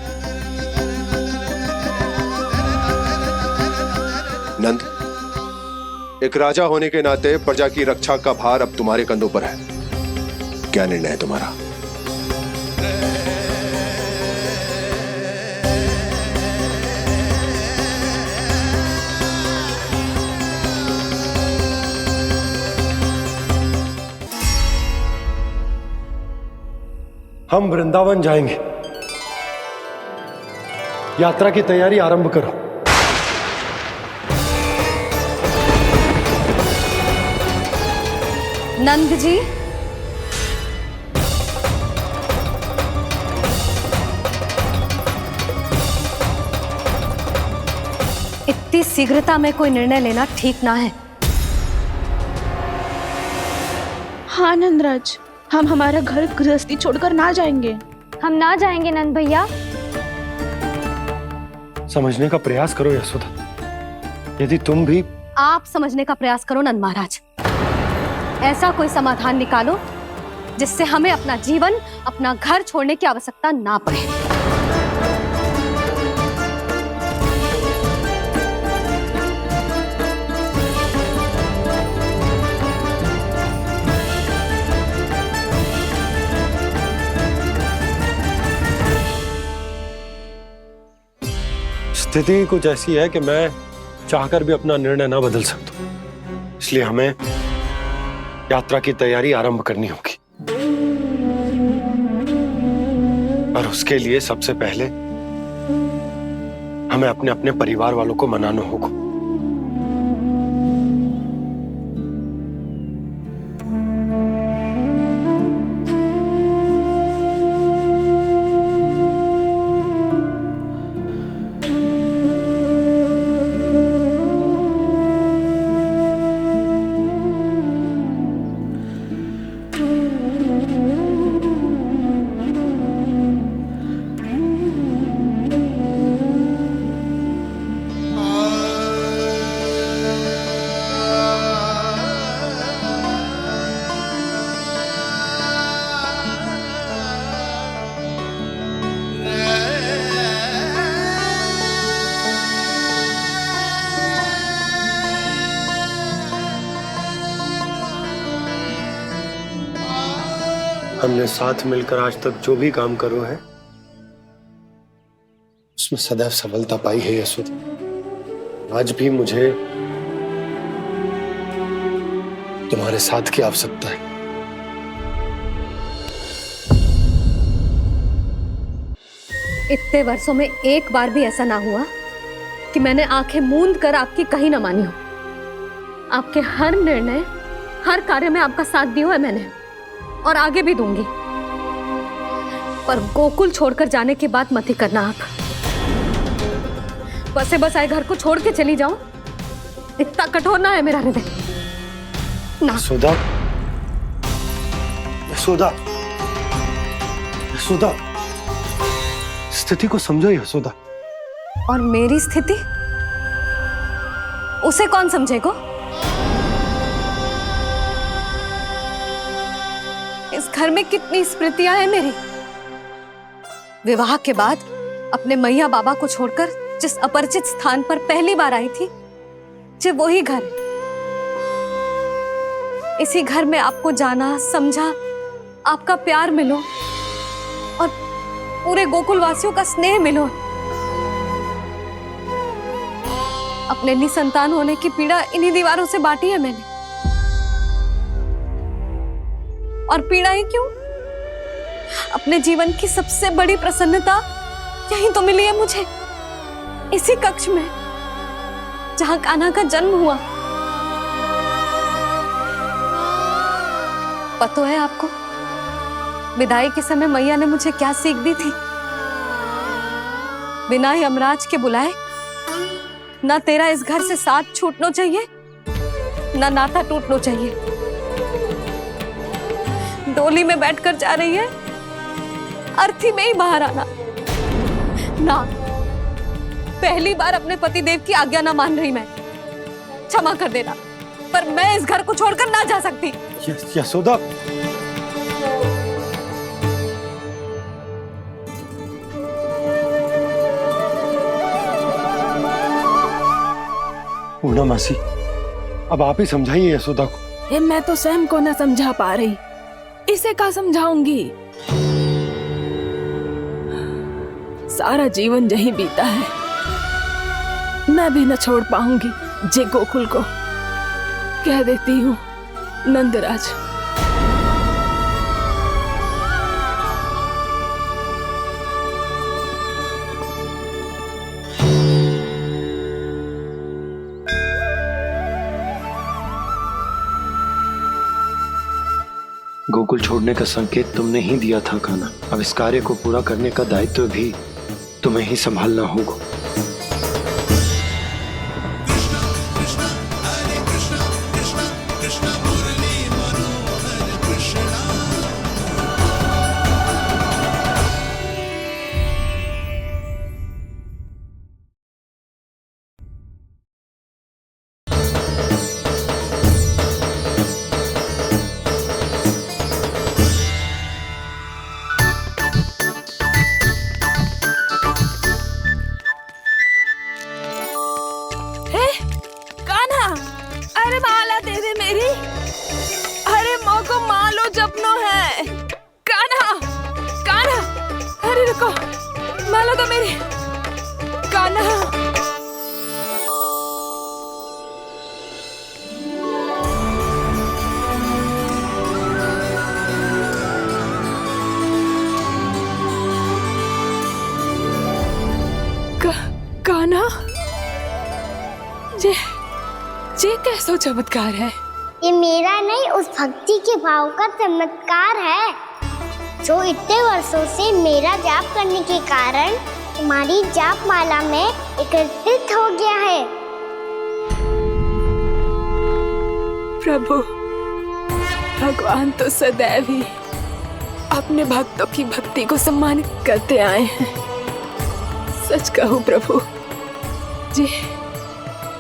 नंद, एक राजा होने के नाते प्रजा की रक्षा का भार अब तुम्हारे कंधों पर है। क्या निर्णय है तुम्हारा? हम वृंदावन जाएंगे। यात्रा की तैयारी आरंभ करो। नंद जी, इतनी शीघ्रता में कोई निर्णय लेना ठीक ना है। हाँ नंदराज, हम हमारा घर गृहस्थी छोड़कर ना जाएंगे। हम ना जाएंगे नंद भैया। समझने का प्रयास करो यशोदा। यदि तुम भी आप समझने का प्रयास करो नंद महाराज। ऐसा कोई समाधान निकालो जिससे हमें अपना जीवन, अपना घर छोड़ने की आवश्यकता ना पड़े। स्थिति कुछ ऐसी है कि मैं चाहकर भी अपना निर्णय ना बदल सकता, इसलिए हमें यात्रा की तैयारी आरंभ करनी होगी। और उसके लिए सबसे पहले हमें अपने अपने परिवार वालों को मनाना होगा। हमने साथ मिलकर आज तक जो भी काम करो है उसमें सदैव सफलता पाई है यशोदा। आज भी मुझे तुम्हारे साथ की आवश्यकता है। इतने वर्षों में एक बार भी ऐसा ना हुआ कि मैंने आंखें मूंद कर आपकी कहीं ना मानी हो। आपके हर निर्णय, हर कार्य में आपका साथ दिया है मैंने, और आगे भी दूंगी। पर गोकुल छोड़कर जाने की बात मत ही करना आप। बसे बसाए घर को छोड़ के चली जाऊं, इतना कठोर ना है मेरा हृदय ना। यशोदा, यशोदा, यशोदा, स्थिति को समझो यशोदा। और मेरी स्थिति उसे कौन समझेगा? इस घर में कितनी स्मृतियां हैं मेरी। विवाह के बाद अपने मैया बाबा को छोड़कर जिस अपरिचित स्थान पर पहली बार आई थी, जो वही घर है। इसी घर में आपको जाना, समझा, आपका प्यार मिलो और पूरे गोकुल वासियों का स्नेह मिलो। अपने निसंतान होने की पीड़ा इन्हीं दीवारों से बांटी है मैंने। और पीड़ा ही क्यों? अपने जीवन की सबसे बड़ी प्रसन्नता यही तो मिली है मुझे, इसी कक्ष में जहां कान्हा का जन्म हुआ। पता है आपको विदाई के समय मैया ने मुझे क्या सीख दी थी? बिना ही यमराज के बुलाए ना तेरा इस घर से साथ छूटना चाहिए, ना नाता टूटना चाहिए। डोली में बैठकर जा रही है, अर्थी में ही बाहर आना ना। पहली बार अपने पतिदेव की आज्ञा ना मान रही मैं, क्षमा कर देना, पर मैं इस घर को छोड़कर ना जा सकती। यशोदा, पूर्णा मासी, अब आप ही समझाइए यशोदा को। ये मैं तो स्वयं को न समझा पा रही, इसे क्या समझाऊंगी? सारा जीवन यही बीता है, मैं भी न छोड़ पाऊंगी जे गोकुल को। कह देती हूँ नंदराज। गोकुल छोड़ने का संकेत तुमने ही दिया था कान्हा। अब इस कार्य को पूरा करने का दायित्व भी तुम्हें ही संभालना होगा। ये कैसा चमत्कार है? ये मेरा नहीं, उस भक्ति के भाव का चमत्कार है जो इतने वर्षों से मेरा जाप करने के कारण तुम्हारी जाप माला में एकत्रित हो गया है। प्रभु, भगवान तो सदैव ही अपने भक्तों की भक्ति को सम्मानित करते आए हैं। सच कहूं प्रभु,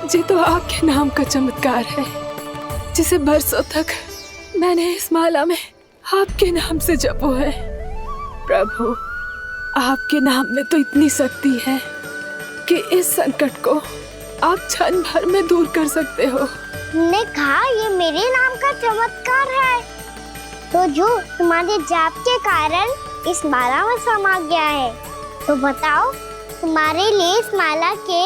जी तो आपके नाम का चमत्कार है, जिसे बरसों तक मैंने इस माला में आपके नाम से जपो है। प्रभु, आपके नाम में तो इतनी शक्ति है कि इस संकट को आप क्षण भर में दूर कर सकते हो। तुमने कहा ये मेरे नाम का चमत्कार है, तो जो तुम्हारे जाप के कारण इस माला में समा गया है, तो बताओ तुम्हारे लिए इस माला के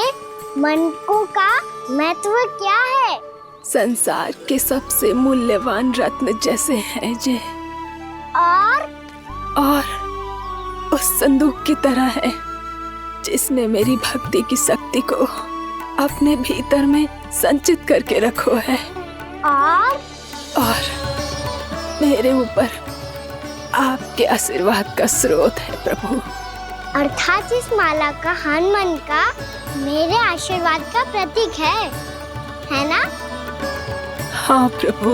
मनकों का महत्व क्या है? संसार के सबसे मूल्यवान रत्न जैसे हैं जे, और उस संदूक की तरह है जिसमें मेरी भक्ति की शक्ति को अपने भीतर में संचित करके रखो है। और मेरे ऊपर आपके आशीर्वाद का स्रोत है प्रभु। अर्थात इस माला का हनुमान का मेरे आशीर्वाद का प्रतीक है ना? हाँ प्रभु।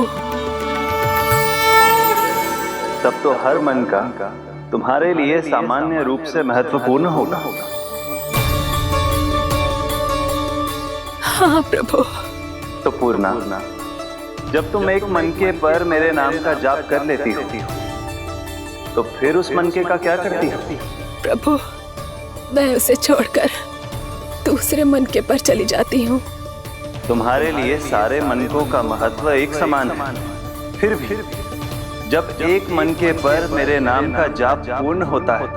तब तो हर मन का तुम्हारे लिए सामान्य रूप से महत्वपूर्ण होगा। हाँ प्रभु। तो पूर्णा, जब तुम एक मनके पर मेरे नाम का जाप कर लेती हो, तो फिर उस मनके का क्या करती हो? प्रभु, मैं उसे छोड़कर दूसरे मनके पर चली जाती हूँ। तुम्हारे लिए सारे मनकों का महत्व एक समान है, फिर भी जब एक मनके पर मेरे नाम का जाप पूर्ण होता है,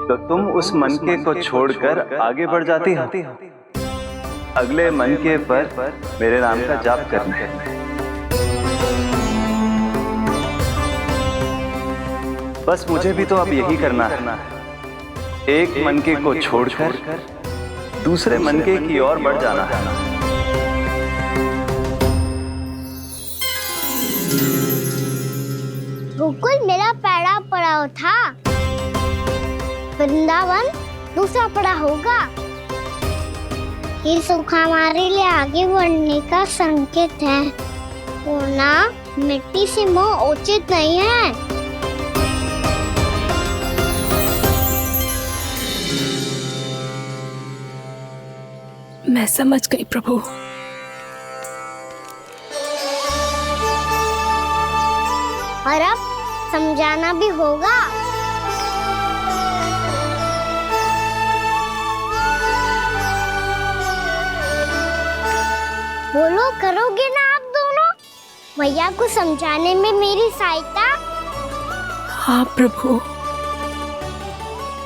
तो तुम उस मनके को छोड़कर आगे बढ़ जाती हो अगले मनके पर मेरे नाम का जाप करने। बस मुझे भी तो अब यही करना है, एक मनके को छोड़कर दूसरे मनके की ओर बढ़ जाना है। गोकुल मेरा पहला पड़ाव था, वृंदावन दूसरा पड़ा होगा। ये सुख हमारे लिए आगे बढ़ने का संकेत है, वरना मिट्टी से मोह उचित नहीं है। मैं समझ गई प्रभु। और अब समझाना भी होगा। बोलो, करोगे ना आप दोनों? भैया को समझाने में मेरी सहायता। हाँ प्रभु।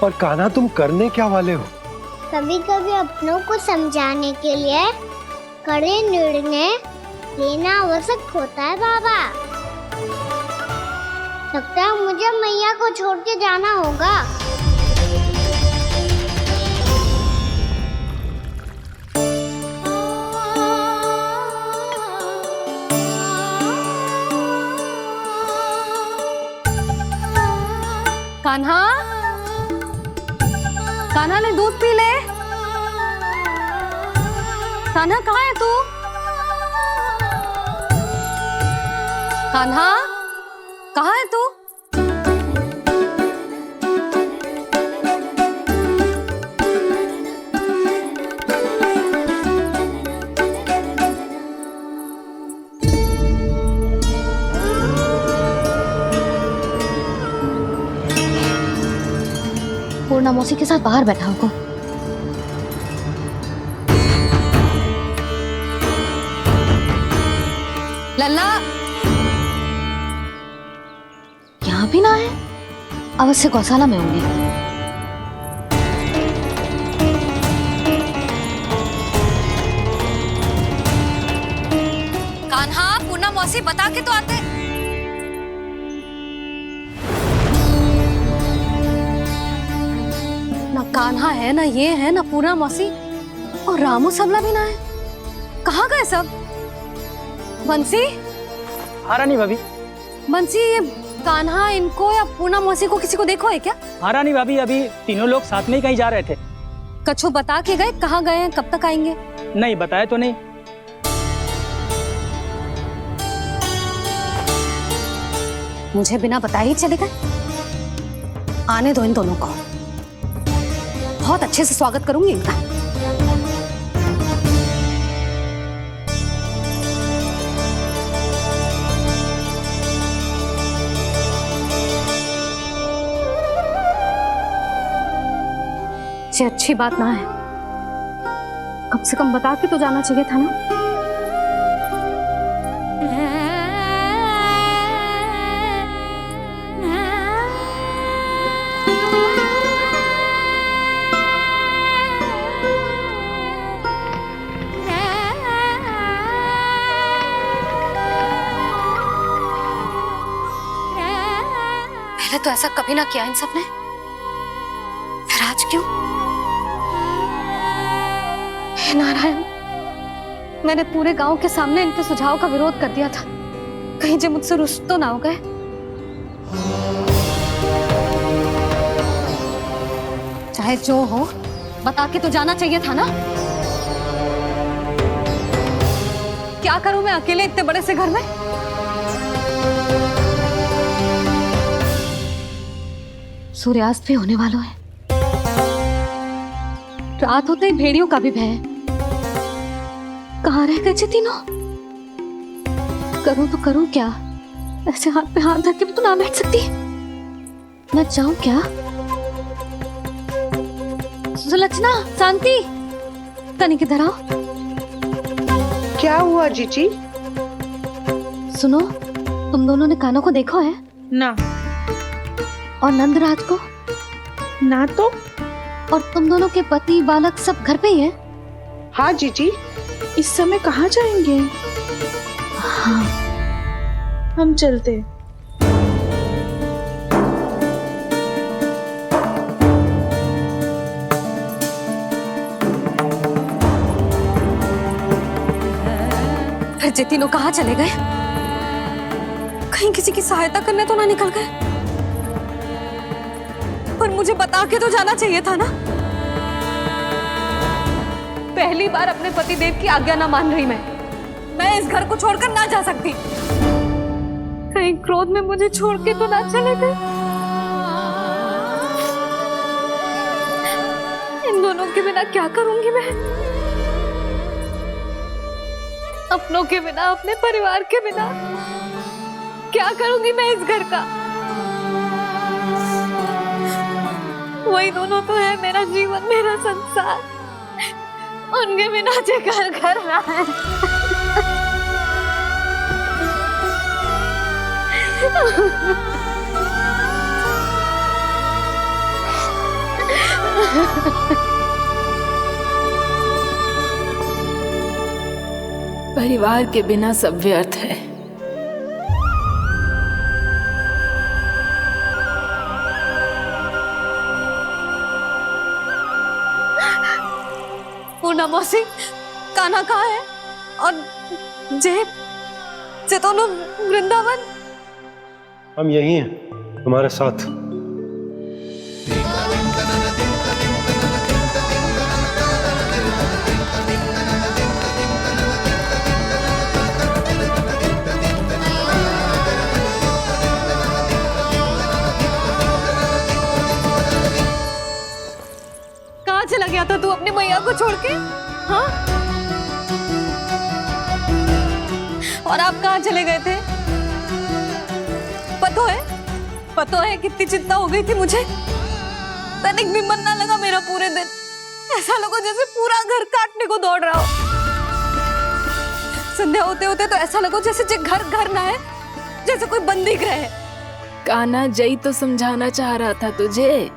पर कान्हा, तुम करने क्या वाले हो? कभी कभी अपनों को समझाने के लिए कड़े निर्णय लेना आवश्यक होता है बाबा। लगता है मुझे मैया को छोड़ के जाना होगा। कान्हा, कान्हा ने दूध पी ले। कान्हा कहाँ है तू? कान्हा कहाँ है तू? पूर्णा मौसी के साथ बाहर बैठा होगा। लल्ला यहाँ भी ना है, अवश्य गौशाला में होंगे। कान्हा, पूर्णा मौसी बता के तो आते। ना कान्हा है, ना ये है, ना पूर्णा मौसी, और रामू सबला भी ना है। कहाँ गए सब? बंसी? हाँ रानी भाभी। बंसी, ये कान्हा इनको या पूर्णा मौसी को किसी को देखो है क्या? हाँ रानी भाभी, अभी तीनों लोग साथ में ही कहीं जा रहे थे। कछु बता के गए कहाँ गए हैं, कब तक आएंगे? नहीं बताया तो नहीं। मुझे बिना बताए ही चले गए? आने दो इन दोनों को, बहुत अच्छे से स्वागत करूंगी इनका। ये अच्छी बात ना है, कम से कम बता के तो जाना चाहिए था ना। पहले तो ऐसा कभी ना किया इन सब ने, फिर आज क्यों? हे नारायण, मैंने पूरे गांव के सामने इनके सुझाव का विरोध कर दिया था, कहीं जो मुझसे रुष्ट तो ना हो गए। चाहे जो हो, बता के तो जाना चाहिए था ना। क्या करूं मैं अकेले इतने बड़े से घर में? सूर्यास्त भी होने वाला है, रात होते ही भेड़ियों का भी भय है। कहाँ रह गए तीनों? करूं तो करूं क्या? ऐसे हाथ पे हाथ धर के भी तो ना बैठ सकती। मैं जाऊं क्या? सुलक्षणा, शांति, तनिक इधर आओ। क्या हुआ जीजी? सुनो, तुम दोनों ने कान्हा को देखा है? ना। और नंदराज को? ना तो। और तुम दोनों के पति बालक सब घर पे ही है? हाँ जीजी, इस समय कहाँ जाएंगे? हाँ। हम चलते। फिर ये तीनों कहाँ चले गए? कहीं किसी की सहायता करने तो ना निकल गए? पर मुझे बता के तो जाना चाहिए था ना। पहली बार अपने पति देव की आज्ञा ना मान रही मैं इस घर को छोड़कर ना जा सकती। कहीं क्रोध में मुझे छोड़ के तो ना चले गए। इन दोनों के बिना क्या करूंगी मैं? अपनों के बिना, अपने परिवार के बिना क्या करूंगी मैं इस घर का? वही दोनों तो है मेरा जीवन, मेरा संसार। उनके बिना जे घर घर रहा है। परिवार के बिना सब व्यर्थ है। पूर्णा मौसी, कान्हा कहाँ है? और जे दोनों वृंदावन? हम यही हैं, तुम्हारे साथ। कहाँ चला गया था तू अपनी मैया को छोड़ के? हाँ? और आप कहाँ चले गए थे? पता है कितनी चिंता हो गई थी मुझे। तनिक भी मन ना लगा मेरा पूरे दिन। ऐसा लगा जैसे पूरा घर काटने को दौड़ रहा हो। संध्या होते होते तो ऐसा लगा जैसे घर घर ना है, जैसे कोई बंदी गृह है। कान्हा जई तो समझाना चाह रहा था तुझे।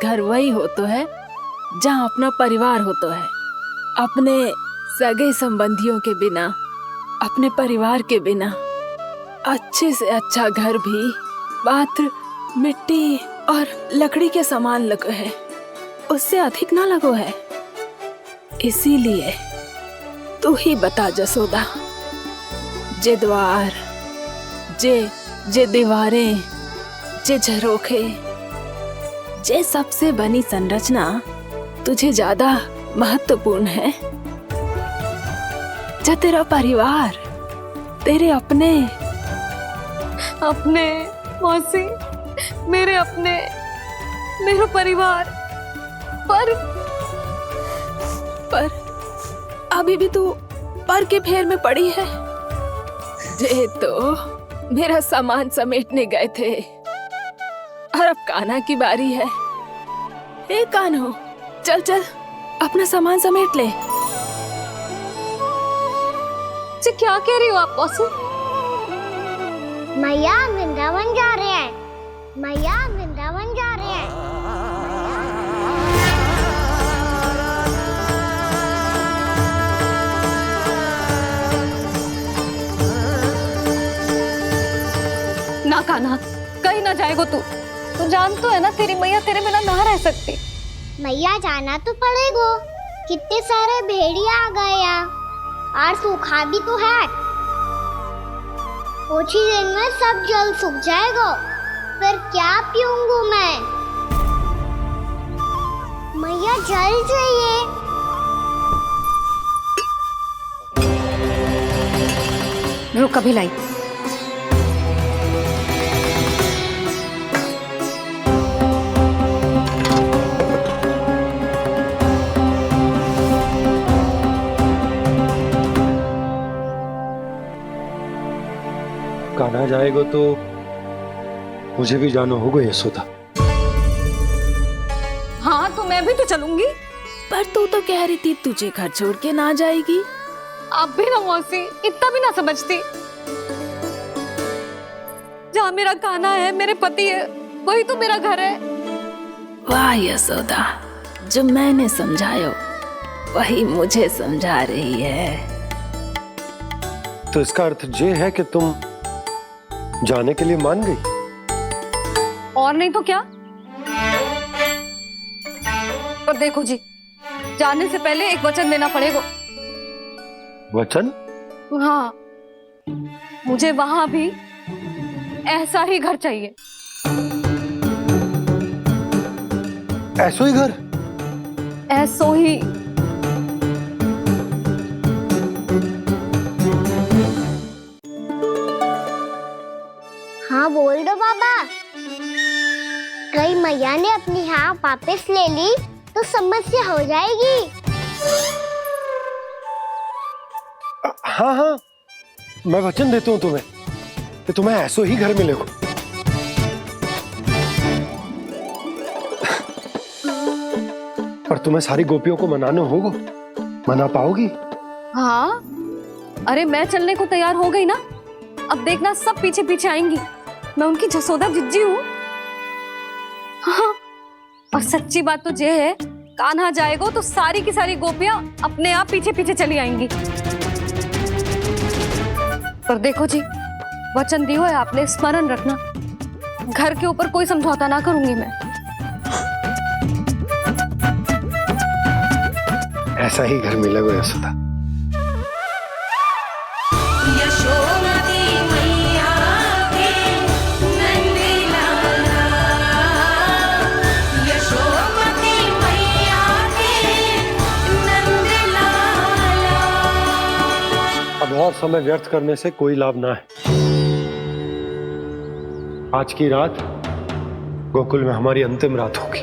घर वही हो तो है जहाँ अपना परिवार हो तो है। अपने सगे संबंधियों के बिना, अपने परिवार के बिना अच्छे से अच्छा घर भी पात्र मिट्टी और लकड़ी के समान लगो है, उससे अधिक ना लगो है। इसीलिए तू ही बता जसोदा, जे द्वार, जे दीवारें, जे झरोखे, जे सबसे बनी संरचना तुझे ज्यादा महत्वपूर्ण है? जो तेरा परिवार, तेरे अपने मौसी, मेरा परिवार। पर अभी भी तू पर के फेर में पड़ी है। जे तो मेरा सामान समेटने गए थे और अब कान्हा की बारी है। ए कान्हो, चल चल अपना सामान समेट ले। जी क्या कह रही हो आप मौसी? मैया वृंदावन जा रहे हैं। मैया वृंदावन जा रहे हैं। ना कान्हा, कहीं ना जाएगो तू। तू जान तो है ना तेरी मैया तेरे बिना ना रह सकती। मैया जाना तो पड़ेगा। कितने सारे भेड़िया आ गए यहाँ, और सूखा भी तो है। कुछ ही दिन में सब जल सूख जाएगा, फिर क्या पीऊंगा मैं? मैया जल चाहिए। रुक अभी लाई। कान्हा जाएगा तो मुझे भी जाना होगा यशोदा। हाँ तो मैं भी तो चलूंगी। पर तू तो कह रही थी तुझे घर छोड़ के ना जाएगी। आप भी ना मौसी, इतना भी ना समझती। जहाँ मेरा कान्हा है, मेरे पति है, वही तो मेरा घर है। वाह यशोदा, जो मैंने समझाया वही मुझे समझा रही है। तो इसका अर्थ ये है कि तुम जाने के लिए मान गई? और नहीं तो क्या। और देखो जी, जाने से पहले एक वचन देना पड़ेगा। वचन? हाँ, मुझे वहां भी ऐसा ही घर चाहिए। ऐसो ही घर? ऐसो ही। हाँ बोल दो बाबा। कहीं मैया ने अपनी हाँ वापस ले ली तो समस्या हो जाएगी। हाँ हाँ, मैं वचन देता हूँ तुम्हें कि तुम्हें ऐसो ही घर मिलेगा। पर तुम्हें सारी गोपियों को मनाना होगा। मना पाओगी? हाँ, अरे मैं चलने को तैयार हो गई ना। अब देखना सब पीछे पीछे आएंगी। मैं उनकी जसोदा जिज्जी हूँ। हाँ, और सच्ची बात तो ये है, कान्हा जाएगा तो सारी की सारी गोपियां अपने आप पीछे पीछे चली आएंगी। पर देखो जी, वचन दियो है आपने, स्मरण रखना। घर के ऊपर कोई समझौता ना करूंगी मैं। ऐसा ही घर मिलेगा यशोदा। अब और समय व्यर्थ करने से कोई लाभ ना है। आज की रात गोकुल में हमारी अंतिम रात होगी।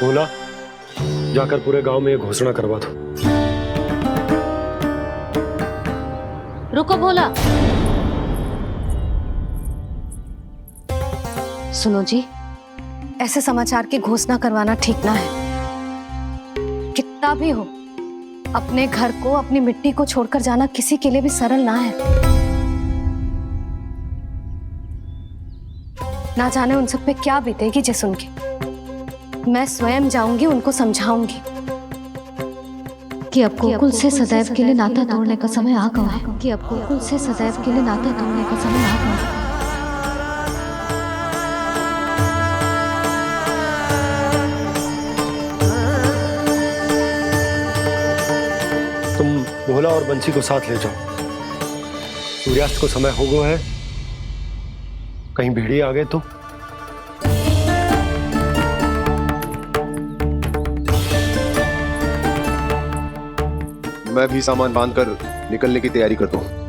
बोला, जाकर पूरे गांव में ये घोषणा करवा दो। रुको भोला। सुनो जी, ऐसे समाचार की घोषणा करवाना ठीक ना है। कितना भी हो, अपने घर को, अपनी मिट्टी को छोड़कर जाना किसी के लिए भी सरल ना है। ना जाने उन सब पे क्या बीतेगी जे सुन के। मैं स्वयं जाऊंगी, उनको समझाऊंगी कि अब गोकुल से सदैव के लिए नाता तोड़ने का समय आ गया है। कि अब गोकुल से सदैव के लिए नाता तोड़ने का समय आ गया है। तुम भोला और बंसी को साथ ले जाओ। सूर्यास्त को समय हो गया है, कहीं भीड़ी आ गए तो। मैं भी सामान बांधकर निकलने की तैयारी करता हूँ।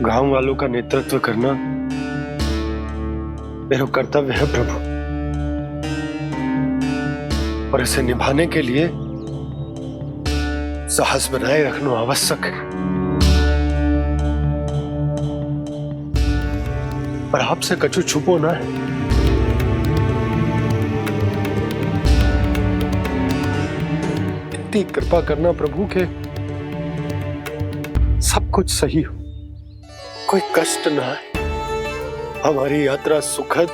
गांव वालों का नेतृत्व करना मेरा कर्तव्य है प्रभु, और इसे निभाने के लिए साहस बनाए रखना आवश्यक है। पर आपसे कछु छुपो ना है। इतनी कृपा करना प्रभु के सब कुछ सही हो, कोई कष्ट ना है, हमारी यात्रा सुखद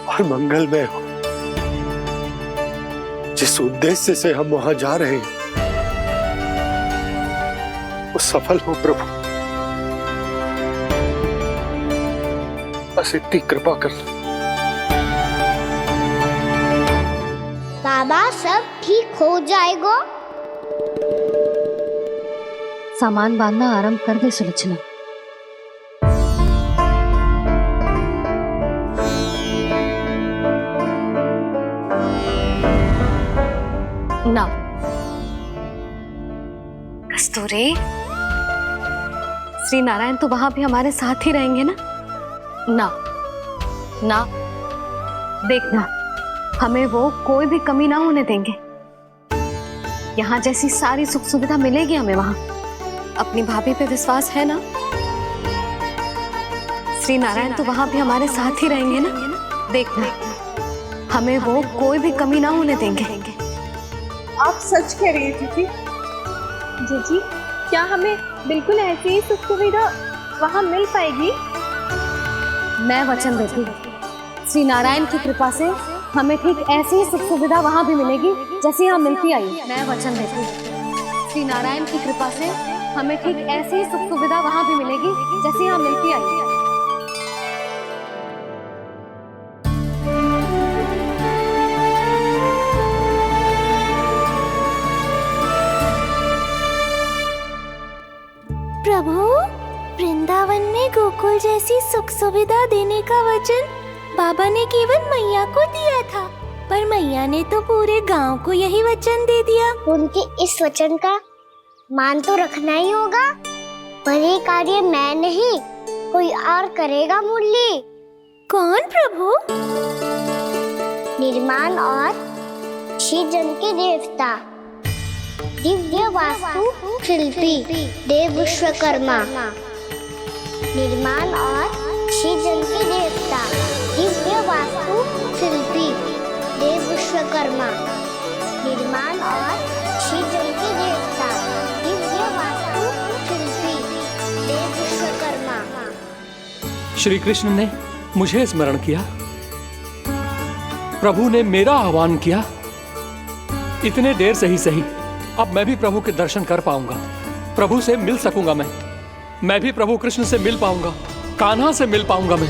और मंगलमय हो। जिस उद्देश्य से हम वहां जा रहे हैं वो सफल हो प्रभु, बस इतनी कृपा कर। बाबा सब ठीक हो जाएगा। सामान बांधना आरंभ कर दे सुलोचना। ना कस्तूरी, श्री नारायण तो वहां भी हमारे साथ ही रहेंगे ना? ना ना, देखना हमें वो कोई भी कमी ना होने देंगे। यहाँ जैसी सारी सुख सुविधा मिलेगी हमें वहां। अपनी भाभी पे विश्वास है ना? श्री नारायण तो वहां भी हमारे साथ ही रहेंगे ना? देखना हमें वो कोई भी कमी ना होने देंगे। आप सच कह रही थी कि जीजी, क्या हमें बिल्कुल ऐसी ही सुख सुविधा वहाँ मिल पाएगी? मैं वचन देती हूँ, श्री नारायण की कृपा से हमें ठीक ऐसी ही सुख सुविधा वहाँ भी मिलेगी जैसी यहाँ मिलती आई। मैं वचन देती हूँ, श्री नारायण की कृपा से हमें ठीक ऐसी ही सुख सुविधा वहाँ भी मिलेगी जैसी यहाँ मिलती आई। प्रभु, वृंदावन में गोकुल जैसी सुख सुविधा देने का वचन बाबा ने केवल मैया को दिया था, पर मैया ने तो पूरे गांव को यही वचन दे दिया। उनके इस वचन का मान तो रखना ही होगा, पर ये कार्य मैं नहीं कोई और करेगा। मुरली कौन प्रभु? निर्माण और श्रीजन के देवता, दिव्य वास्तु शिल्पी देव विश्वकर्मा। निर्माण और श्रीजन के देवता, दिव्य वास्तु शिल्पी देव विश्वकर्मा। निर्माण और श्रीजन के देवता, दिव्य वास्तु शिल्पी देव विश्वकर्मा। श्री कृष्ण ने मुझे स्मरण किया, प्रभु ने मेरा आह्वान किया। इतने देर से ही सही, अब मैं भी प्रभु के दर्शन कर पाऊंगा, प्रभु से मिल सकूंगा। मैं भी प्रभु कृष्ण से मिल पाऊंगा, कान्हा से मिल पाऊंगा मैं।